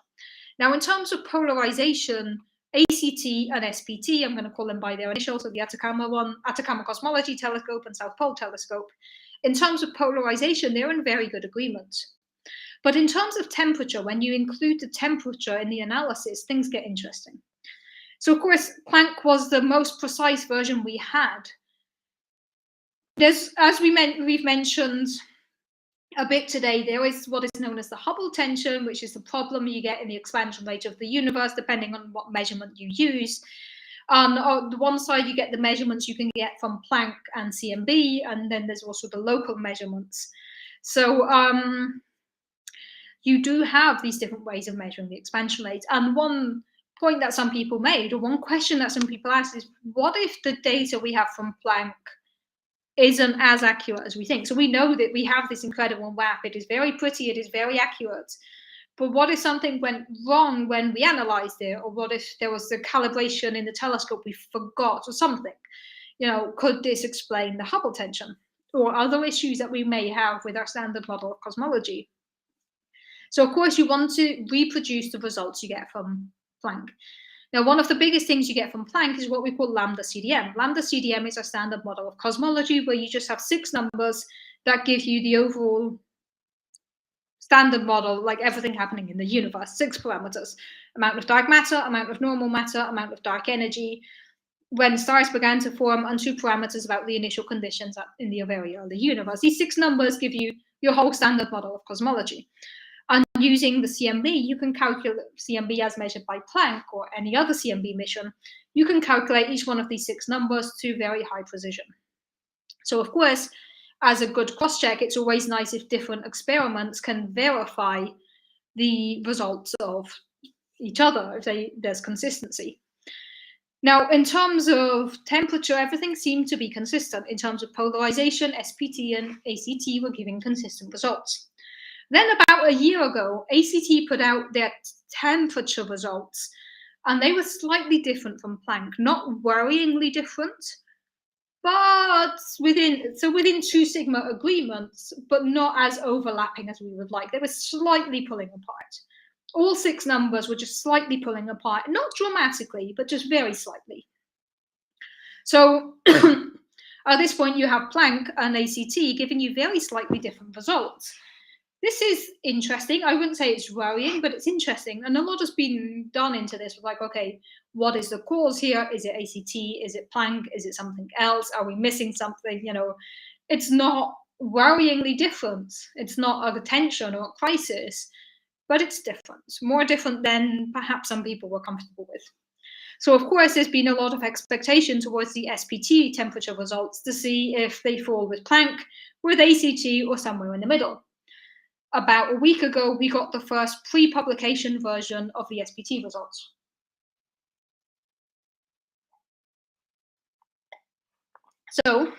Now, in terms of polarization, ACT and SPT, I'm going to call them by their initials, so the Atacama Cosmology Telescope and South Pole Telescope, in terms of polarization, they're in very good agreement. But in terms of temperature, when you include the temperature in the analysis, things get interesting. So, of course, Planck was the most precise version we had. There's, as we've mentioned a bit today, there is what is known as the Hubble tension, which is the problem you get in the expansion rate of the universe, depending on what measurement you use. On the one side, you get the measurements you can get from Planck and CMB, and then there's also the local measurements. So you do have these different ways of measuring the expansion rate. And one point that some people made, or one question that some people asked, is what if the data we have from Planck isn't as accurate as we think. So we know that we have this incredible map. It is very pretty, it is very accurate. But what if something went wrong when we analyzed it? Or what if there was a calibration in the telescope we forgot or something? Could this explain the Hubble tension or other issues that we may have with our standard model of cosmology? So, of course, you want to reproduce the results you get from Planck. Now, one of the biggest things you get from Planck is what we call lambda CDM. Lambda CDM is our standard model of cosmology, where you just have 6 numbers that give you the overall standard model, like everything happening in the universe. 6 parameters: amount of dark matter, amount of normal matter, amount of dark energy, when stars began to form, and 2 parameters about the initial conditions in the very early universe. These 6 numbers give you your whole standard model of cosmology. And using the CMB, you can calculate CMB as measured by Planck or any other CMB mission. You can calculate each one of these 6 numbers to very high precision. So, of course, as a good cross-check, it's always nice if different experiments can verify the results of each other, if there's consistency. Now, in terms of temperature, everything seemed to be consistent. In terms of polarization, SPT and ACT were giving consistent results. Then about a year ago, ACT put out their temperature results, and they were slightly different from Planck, not worryingly different, but within 2 sigma agreements, but not as overlapping as we would like. They were slightly pulling apart. All 6 numbers were just slightly pulling apart, not dramatically, but just very slightly. So at this point, you have Planck and ACT giving you very slightly different results. This is interesting. I wouldn't say it's worrying, but it's interesting. And a lot has been done into this. Like, okay, what is the cause here? Is it ACT? Is it Planck? Is it something else? Are we missing something? It's not worryingly different. It's not a tension or a crisis, but it's different. More different than perhaps some people were comfortable with. So, of course, there's been a lot of expectation towards the SPT temperature results to see if they fall with Planck, with ACT, or somewhere in the middle. About a week ago, we got the first pre-publication version of the SPT results. So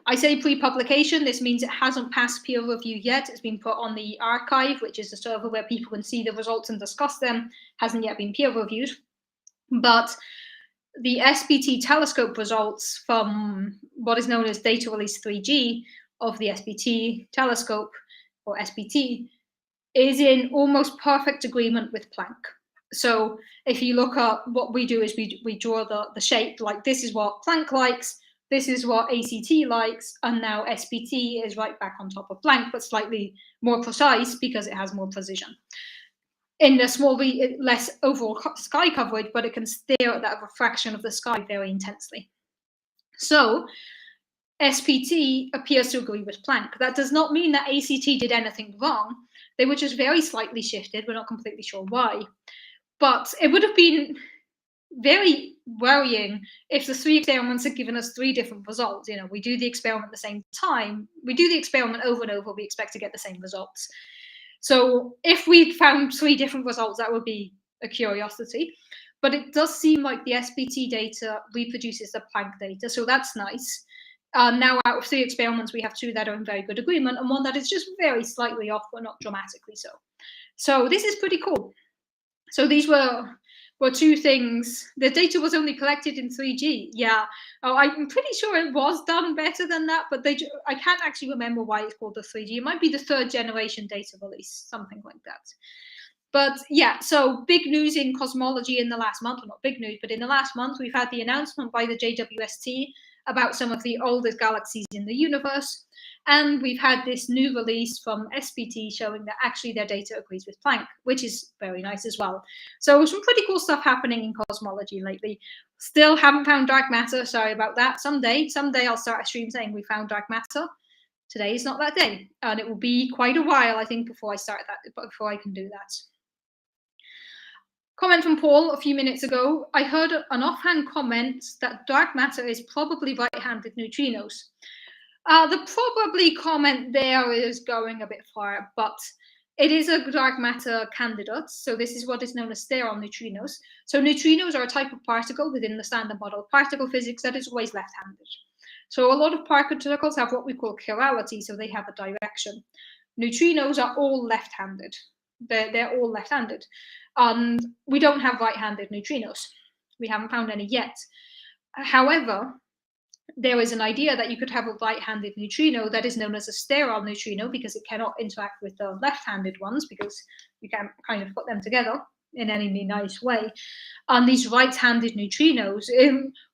I say pre-publication. This means it hasn't passed peer review yet. It's been put on the archive, which is the server where people can see the results and discuss them. Hasn't yet been peer reviewed. But the SPT telescope results from what is known as data release 3G of the SPT telescope, or SPT, is in almost perfect agreement with Planck. So if you look at what we do is we draw the shape, like this is what Planck likes, this is what ACT likes, and now SPT is right back on top of Planck, but slightly more precise because it has more precision. In a small, less overall sky coverage, but it can stare at that refraction of the sky very intensely. So SPT appears to agree with Planck. That does not mean that ACT did anything wrong. They were just very slightly shifted. We're not completely sure why. But it would have been very worrying if the 3 experiments had given us 3 different results. We do the experiment at the same time. We do the experiment over and over. We expect to get the same results. So if we found 3 different results, that would be a curiosity. But it does seem like the SPT data reproduces the Planck data, so that's nice. Now, out of 3 experiments, we have 2 that are in very good agreement, and 1 that is just very slightly off, but not dramatically so. So this is pretty cool. So these were 2 things. The data was only collected in 3G. Yeah, I'm pretty sure it was done better than that, but I can't actually remember why it's called the 3G. It might be the 3rd generation data release, something like that. But yeah, so big news in cosmology in the last month, well, not big news, but in the last month, we've had the announcement by the JWST about some of the oldest galaxies in the universe. And we've had this new release from SPT showing that actually their data agrees with Planck, which is very nice as well. So some pretty cool stuff happening in cosmology lately. Still haven't found dark matter. Sorry about that. Someday I'll start a stream saying we found dark matter. Today is not that day. And it will be quite a while, I think, before I can do that. Comment from Paul a few minutes ago. I heard an offhand comment that dark matter is probably right-handed neutrinos. The probably comment there is going a bit far, but it is a dark matter candidate. So this is what is known as sterile neutrinos. So neutrinos are a type of particle within the standard model of particle physics that is always left-handed. So a lot of particles have what we call chirality, so they have a direction. Neutrinos are all left-handed. They're all left-handed. And we don't have right-handed neutrinos. We haven't found any yet. However, there is an idea that you could have a right-handed neutrino that is known as a sterile neutrino because it cannot interact with the left-handed ones because you can't kind of put them together in any nice way. And these right-handed neutrinos,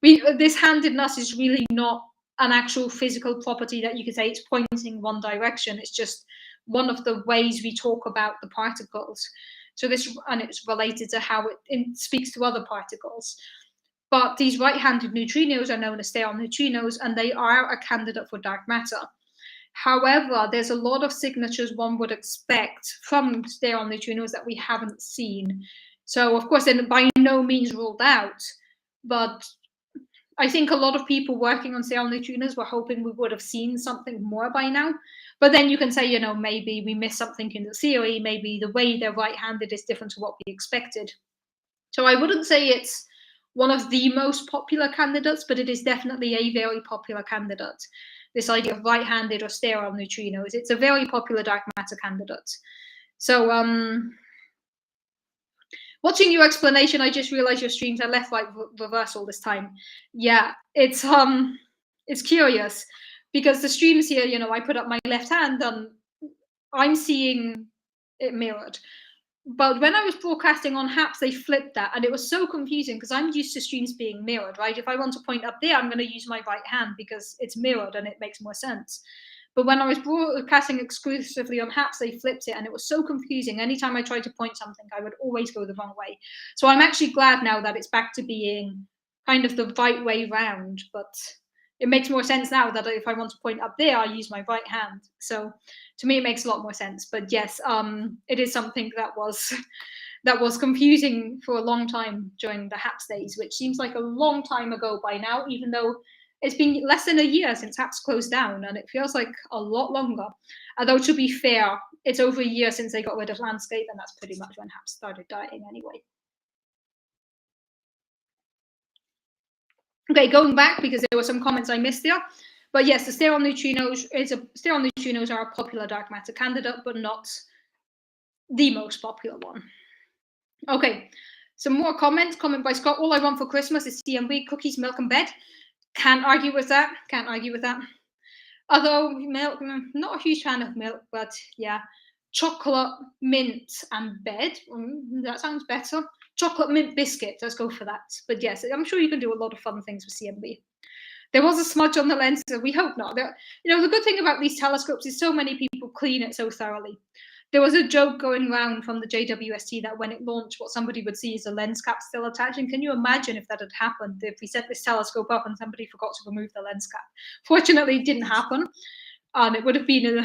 this handedness is really not an actual physical property that you could say it's pointing one direction. It's just one of the ways we talk about the particles. So this, and it's related to how it speaks to other particles. But these right-handed neutrinos are known as sterile neutrinos, and they are a candidate for dark matter. However, there's a lot of signatures one would expect from sterile neutrinos that we haven't seen. So, of course, they're by no means ruled out, but I think a lot of people working on sterile neutrinos were hoping we would have seen something more by now. But then you can say, you know, maybe we missed something in the theory, maybe the way they're right-handed is different to what we expected. So I wouldn't say it's one of the most popular candidates, but it is definitely a very popular candidate. This idea of right-handed or sterile neutrinos, it's a very popular dark matter candidate. So watching your explanation, I just realized your streams are left-right reverse all this time. Yeah, it's curious because the streams here, you know, I put up my left hand and I'm seeing it mirrored. But when I was broadcasting on HAPS, they flipped that, and it was so confusing because I'm used to streams being mirrored, right? If I want to point up there, I'm going to use my right hand because it's mirrored and it makes more sense. But when I was broadcasting exclusively on HAPS, they flipped it, and it was so confusing. Anytime I tried to point something, I would always go the wrong way. So I'm actually glad now that it's back to being kind of the right way round, but it makes more sense now that if I want to point up there, I use my right hand. So to me, it makes a lot more sense. But yes, it is something that was confusing for a long time during the HAPS days, which seems like a long time ago by now, even though it's been less than a year since HAPS closed down, and it feels like a lot longer. Although to be fair, it's over a year since they got rid of landscape, and that's pretty much when HAPS started dying anyway. Okay, going back because there were some comments I missed there. But yes, the sterile neutrinos are a popular dark matter candidate, but not the most popular one. Okay, some more comments. Comment by Scott. All I want for Christmas is CMB, cookies, milk, and bed. Can't argue with that. Can't argue with that. Although milk, not a huge fan of milk, but yeah, chocolate, mint, and bed. That sounds better. Chocolate mint biscuit. Let's go for that. But yes, I'm sure you can do a lot of fun things with CMB. There was a smudge on the lens, so we hope not. You know, the good thing about these telescopes is so many people clean it so thoroughly. There was a joke going around from the JWST that when it launched, what somebody would see is a lens cap still attached. And can you imagine if that had happened, if we set this telescope up and somebody forgot to remove the lens cap? Fortunately, it didn't happen. And it would have been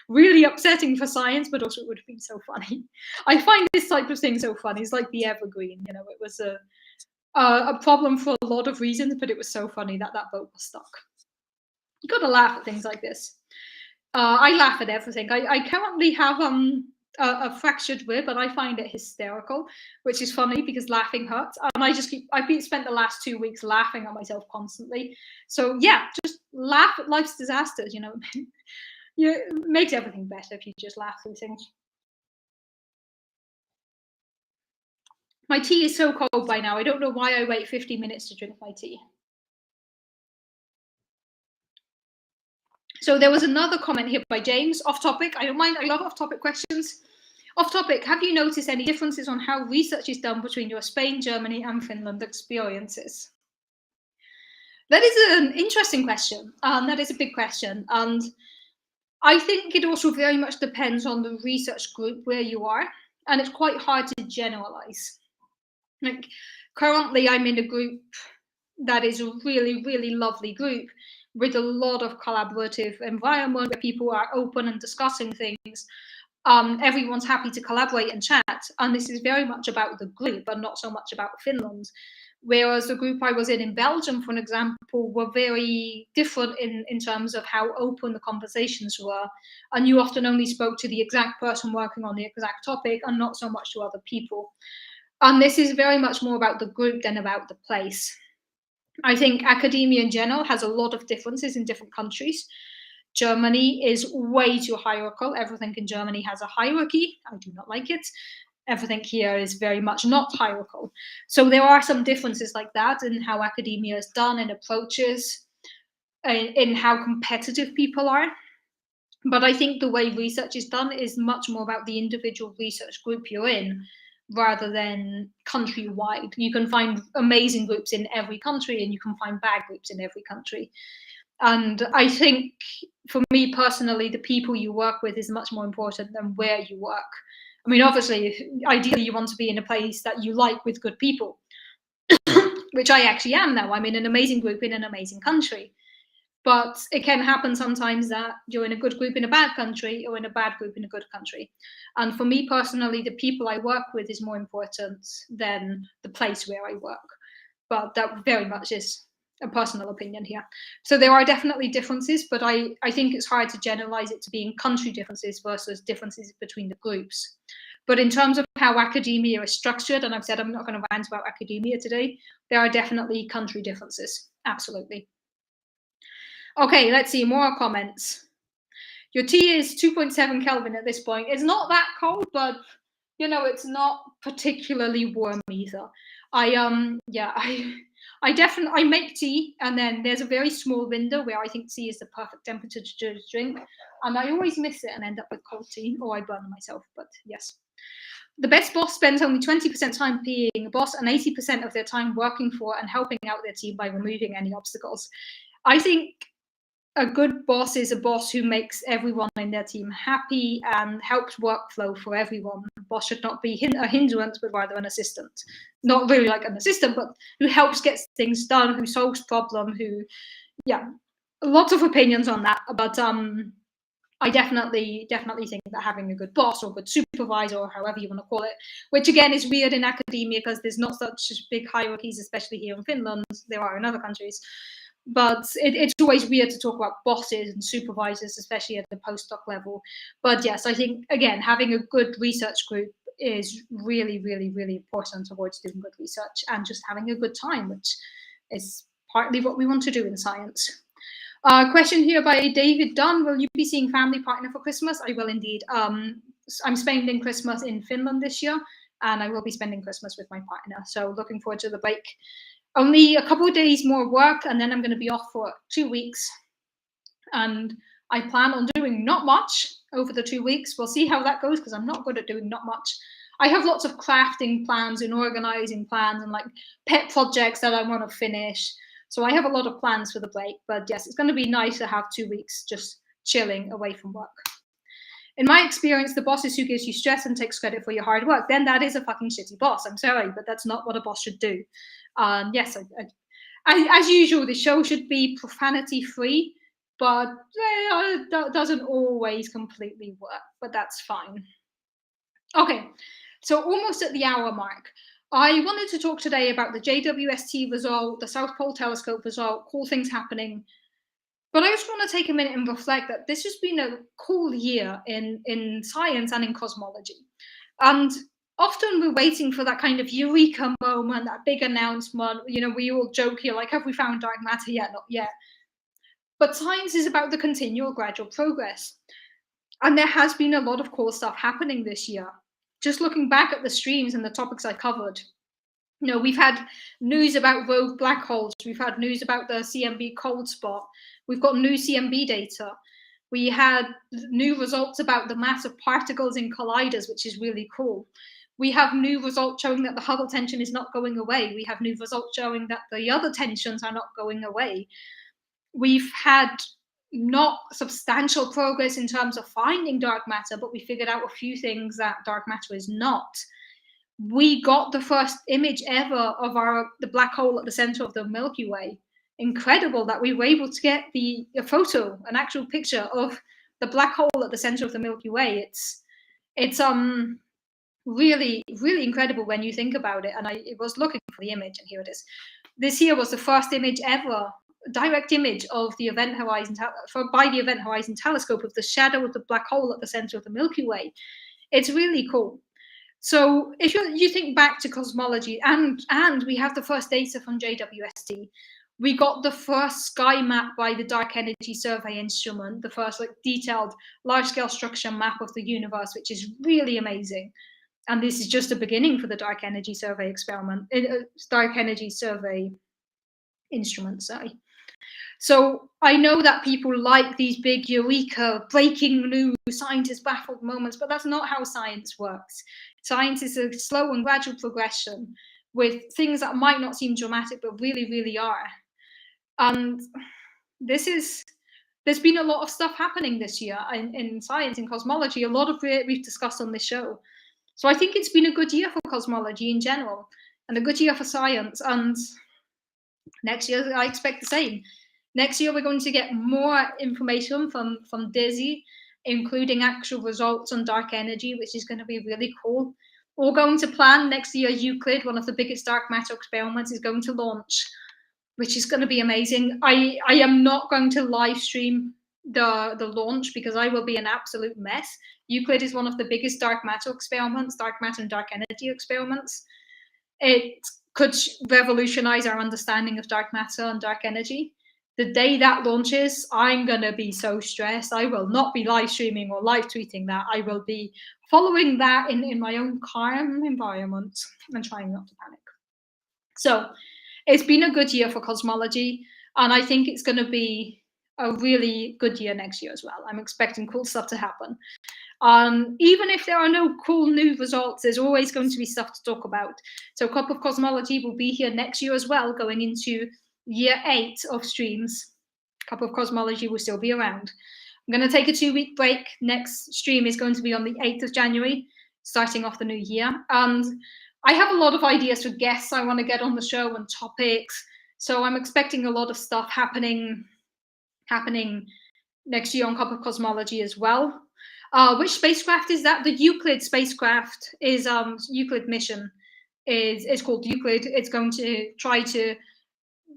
really upsetting for science, but also it would have been so funny. I find this type of thing so funny. It's like the evergreen, you know, it was a problem for a lot of reasons, but it was so funny that that boat was stuck. You got to laugh at things like this. I laugh at everything. I currently have a fractured rib, and I find it hysterical, which is funny because laughing hurts. And I've spent the last 2 weeks laughing at myself constantly. So yeah, just laugh at life's disasters. You know, it makes everything better if you just laugh through things. My tea is so cold by now. I don't know why I wait 50 minutes to drink my tea. So there was another comment here by James, off topic. I don't mind, I love off topic questions. Off topic, have you noticed any differences on how research is done between your Spain, Germany, and Finland experiences? That is an interesting question. That is a big question. And I think it also very much depends on the research group where you are. And it's quite hard to generalize. Like currently I'm in a group that is a really, really lovely group with a lot of collaborative environment where people are open and discussing things. Everyone's happy to collaborate and chat. And this is very much about the group and not so much about Finland. Whereas the group I was in Belgium, for an example, were very different in terms of how open the conversations were. And you often only spoke to the exact person working on the exact topic and not so much to other people. And this is very much more about the group than about the place. I think academia in general has a lot of differences in different countries. Germany is way too hierarchical. Everything in Germany has a hierarchy. I do not like it. Everything here is very much not hierarchical. So there are some differences like that in how academia is done and approaches, in how competitive people are. But I think the way research is done is much more about the individual research group you're in rather than countrywide. You can find amazing groups in every country and you can find bad groups in every country. And I think for me personally, the people you work with is much more important than where you work. I mean, obviously, ideally, you want to be in a place that you like with good people, which I actually am now. I'm in an amazing group in an amazing country. But it can happen sometimes that you're in a good group in a bad country or in a bad group in a good country. And for me personally, the people I work with is more important than the place where I work. But that very much is a personal opinion here. So there are definitely differences, but I think it's hard to generalize it to being country differences versus differences between the groups. But in terms of how academia is structured, and I've said I'm not going to rant about academia today, there are definitely country differences. Absolutely. Okay, let's see more comments. Your tea is 2.7 Kelvin at this point. It's not that cold, but it's not particularly warm either. I definitely make tea, and then there's a very small window where I think tea is the perfect temperature to drink, and I always miss it and end up with cold tea, or I burn myself. But yes, the best boss spends only 20% time being a boss and 80% of their time working for and helping out their team by removing any obstacles. I think a good boss is a boss who makes everyone in their team happy and helps workflow for everyone. A boss should not be a hindrance, but rather an assistant. Not really like an assistant, but who helps get things done, who solves problems, lots of opinions on that. But I definitely think that having a good boss or good supervisor, or however you want to call it, which again is weird in academia because there's not such big hierarchies, especially here in Finland. There are in other countries. But it's always weird to talk about bosses and supervisors, especially at the postdoc level. But yes, I think, again, having a good research group is really, really, really important towards doing good research and just having a good time, which is partly what we want to do in science. Question here by David Dunn. Will you be seeing family partner for Christmas? I will indeed. I'm spending Christmas in Finland this year, and I will be spending Christmas with my partner. So looking forward to the break. Only a couple of days more work, and then I'm going to be off for 2 weeks. And I plan on doing not much over the 2 weeks. We'll see how that goes because I'm not good at doing not much. I have lots of crafting plans and organizing plans and like pet projects that I want to finish. So I have a lot of plans for the break. But yes, it's going to be nice to have 2 weeks just chilling away from work. In my experience, the boss is who gives you stress and takes credit for your hard work. Then that is a fucking shitty boss. I'm sorry, but that's not what a boss should do. Yes, as usual, the show should be profanity free, but that doesn't always completely work, but that's fine. Okay, so almost at the hour mark. I wanted to talk today about the JWST result, the South Pole Telescope result, cool things happening. But I just want to take a minute and reflect that this has been a cool year in science and in cosmology. And often we're waiting for that kind of eureka moment, that big announcement. We all joke here, like, have we found dark matter yet? Not yet. But science is about the continual gradual progress. And there has been a lot of cool stuff happening this year. Just looking back at the streams and the topics I covered, we've had news about rogue black holes. We've had news about the CMB cold spot. We've got new CMB data. We had new results about the mass of particles in colliders, which is really cool. We have new results showing that the Hubble tension is not going away. We have new results showing that the other tensions are not going away. We've had not substantial progress in terms of finding dark matter, but we figured out a few things that dark matter is not. We got the first image ever of the black hole at the center of the Milky Way. Incredible that we were able to get a photo, an actual picture of the black hole at the center of the Milky Way. It's really, really incredible when you think about it. And I was looking for the image, and here it is. This here was the first image ever, direct image of the Event Horizon by the Event Horizon Telescope of the shadow of the black hole at the center of the Milky Way. It's really cool. So if you think back to cosmology, and we have the first data from JWST, We got the first sky map by the Dark Energy Survey instrument, the first detailed large-scale structure map of the universe, which is really amazing. And this is just the beginning for the Dark Energy Survey experiment, Dark Energy Survey instrument, sorry. So I know that people like these big eureka, breaking news, scientists baffled moments, but that's not how science works. Science is a slow and gradual progression with things that might not seem dramatic, but really, really are. And there's been a lot of stuff happening this year in science, in cosmology, a lot of it we've discussed on this show. So I think it's been a good year for cosmology in general, and a good year for science. And next year, I expect the same. Next year, we're going to get more information from DISY, including actual results on dark energy, which is going to be really cool. We're going to plan next year, Euclid, one of the biggest dark matter experiments, is going to launch, which is going to be amazing. I am not going to live stream the launch because I will be an absolute mess. Euclid is one of the biggest dark matter experiments, dark matter and dark energy experiments. It could revolutionize our understanding of dark matter and dark energy. The day that launches, I'm going to be so stressed. I will not be live streaming or live tweeting that. I will be following that in my own calm environment and trying not to panic. So it's been a good year for cosmology, and I think it's going to be a really good year next year as well. I'm expecting cool stuff to happen. Even if there are no cool new results, there's always going to be stuff to talk about. So Cup of Cosmology will be here next year as well, going into year 8 of streams. Cup of Cosmology will still be around. I'm going to take a 2-week break. Next stream is going to be on the 8th of January, starting off the new year. And I have a lot of ideas for guests I want to get on the show and topics. So I'm expecting a lot of stuff happening next year on Cup of Cosmology as well. Which spacecraft is that? The Euclid spacecraft is Euclid mission is called Euclid. It's going to try to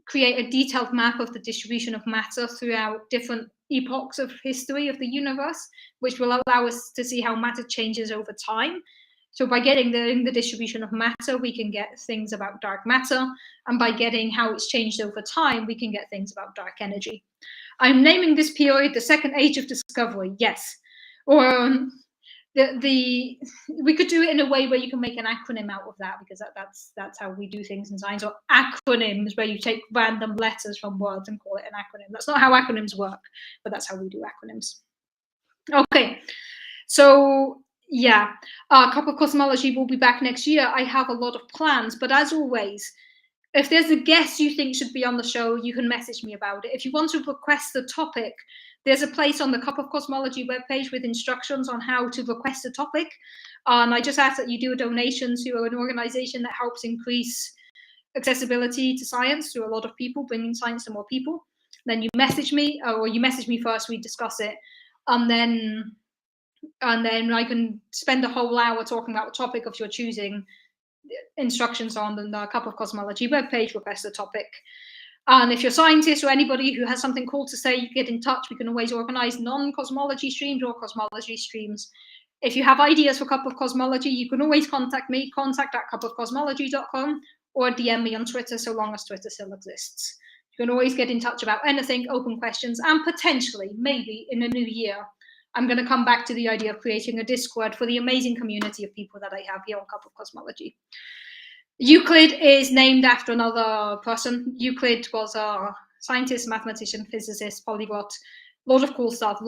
create a detailed map of the distribution of matter throughout different epochs of history of the universe, which will allow us to see how matter changes over time. So by getting the distribution of matter, we can get things about dark matter, and by getting how it's changed over time, we can get things about dark energy. I'm naming this period the second age of discovery. Yes. Or we could do it in a way where you can make an acronym out of that, because that's how we do things in science. Or acronyms, where you take random letters from words and call it an acronym. That's not how acronyms work, but that's how we do acronyms. Okay, so yeah, Cup of Cosmology will be back next year. I have a lot of plans, but as always, if there's a guest you think should be on the show, you can message me about it. If you want to request a topic, there's a place on the Cup of Cosmology webpage with instructions on how to request a topic. And I just ask that you do a donation to an organization that helps increase accessibility to science to a lot of people, bringing science to more people. Then you message me, or you message me first, we discuss it. And then I can spend a whole hour talking about the topic of your choosing. Instructions on the Cup of Cosmology webpage, request a topic. And if you're a scientist or anybody who has something cool to say, you get in touch. We can always organize non-cosmology streams or cosmology streams. If you have ideas for Cup of Cosmology, you can always contact me, contact@cupofcosmology.com, or DM me on Twitter, so long as Twitter still exists. You can always get in touch about anything, open questions, and potentially, maybe in the new year, I'm going to come back to the idea of creating a Discord for the amazing community of people that I have here on Cup of Cosmology. Euclid is named after another person. Euclid was a scientist, mathematician, physicist, polyglot. A lot of cool stuff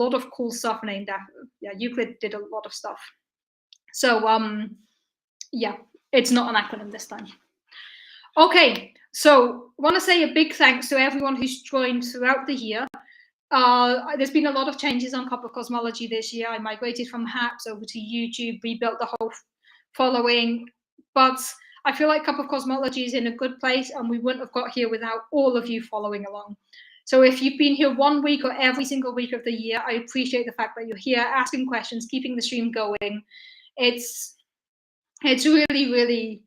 named after. Yeah, Euclid did a lot of stuff. So, yeah, it's not an acronym this time. Okay, so I want to say a big thanks to everyone who's joined throughout the year. There's been a lot of changes on Cup of Cosmology this year. I migrated from HAPS over to YouTube, rebuilt the whole following, but I feel like Cup of Cosmology is in a good place, and we wouldn't have got here without all of you following along. So if you've been here 1 week or every single week of the year, I appreciate the fact that you're here asking questions, keeping the stream going. It's really, really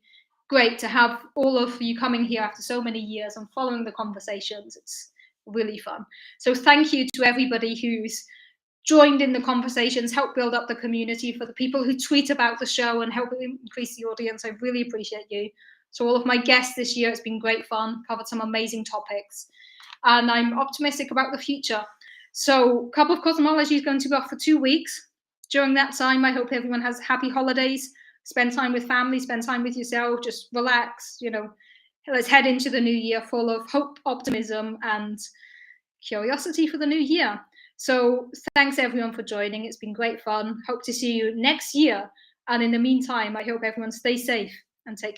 great to have all of you coming here after so many years and following the conversations. It's really fun. So thank you to everybody who's joined in the conversations, helped build up the community, for the people who tweet about the show and help increase the audience. I really appreciate you. So all of my guests this year, it's been great fun, covered some amazing topics, and I'm optimistic about the future. So Cup of Cosmology is going to be off for 2 weeks. During that time, I hope everyone has happy holidays, spend time with family, spend time with yourself, just relax, let's head into the new year full of hope, optimism, and curiosity for the new year. So thanks everyone for joining. It's been great fun. Hope to see you next year. And in the meantime, I hope everyone stays safe and take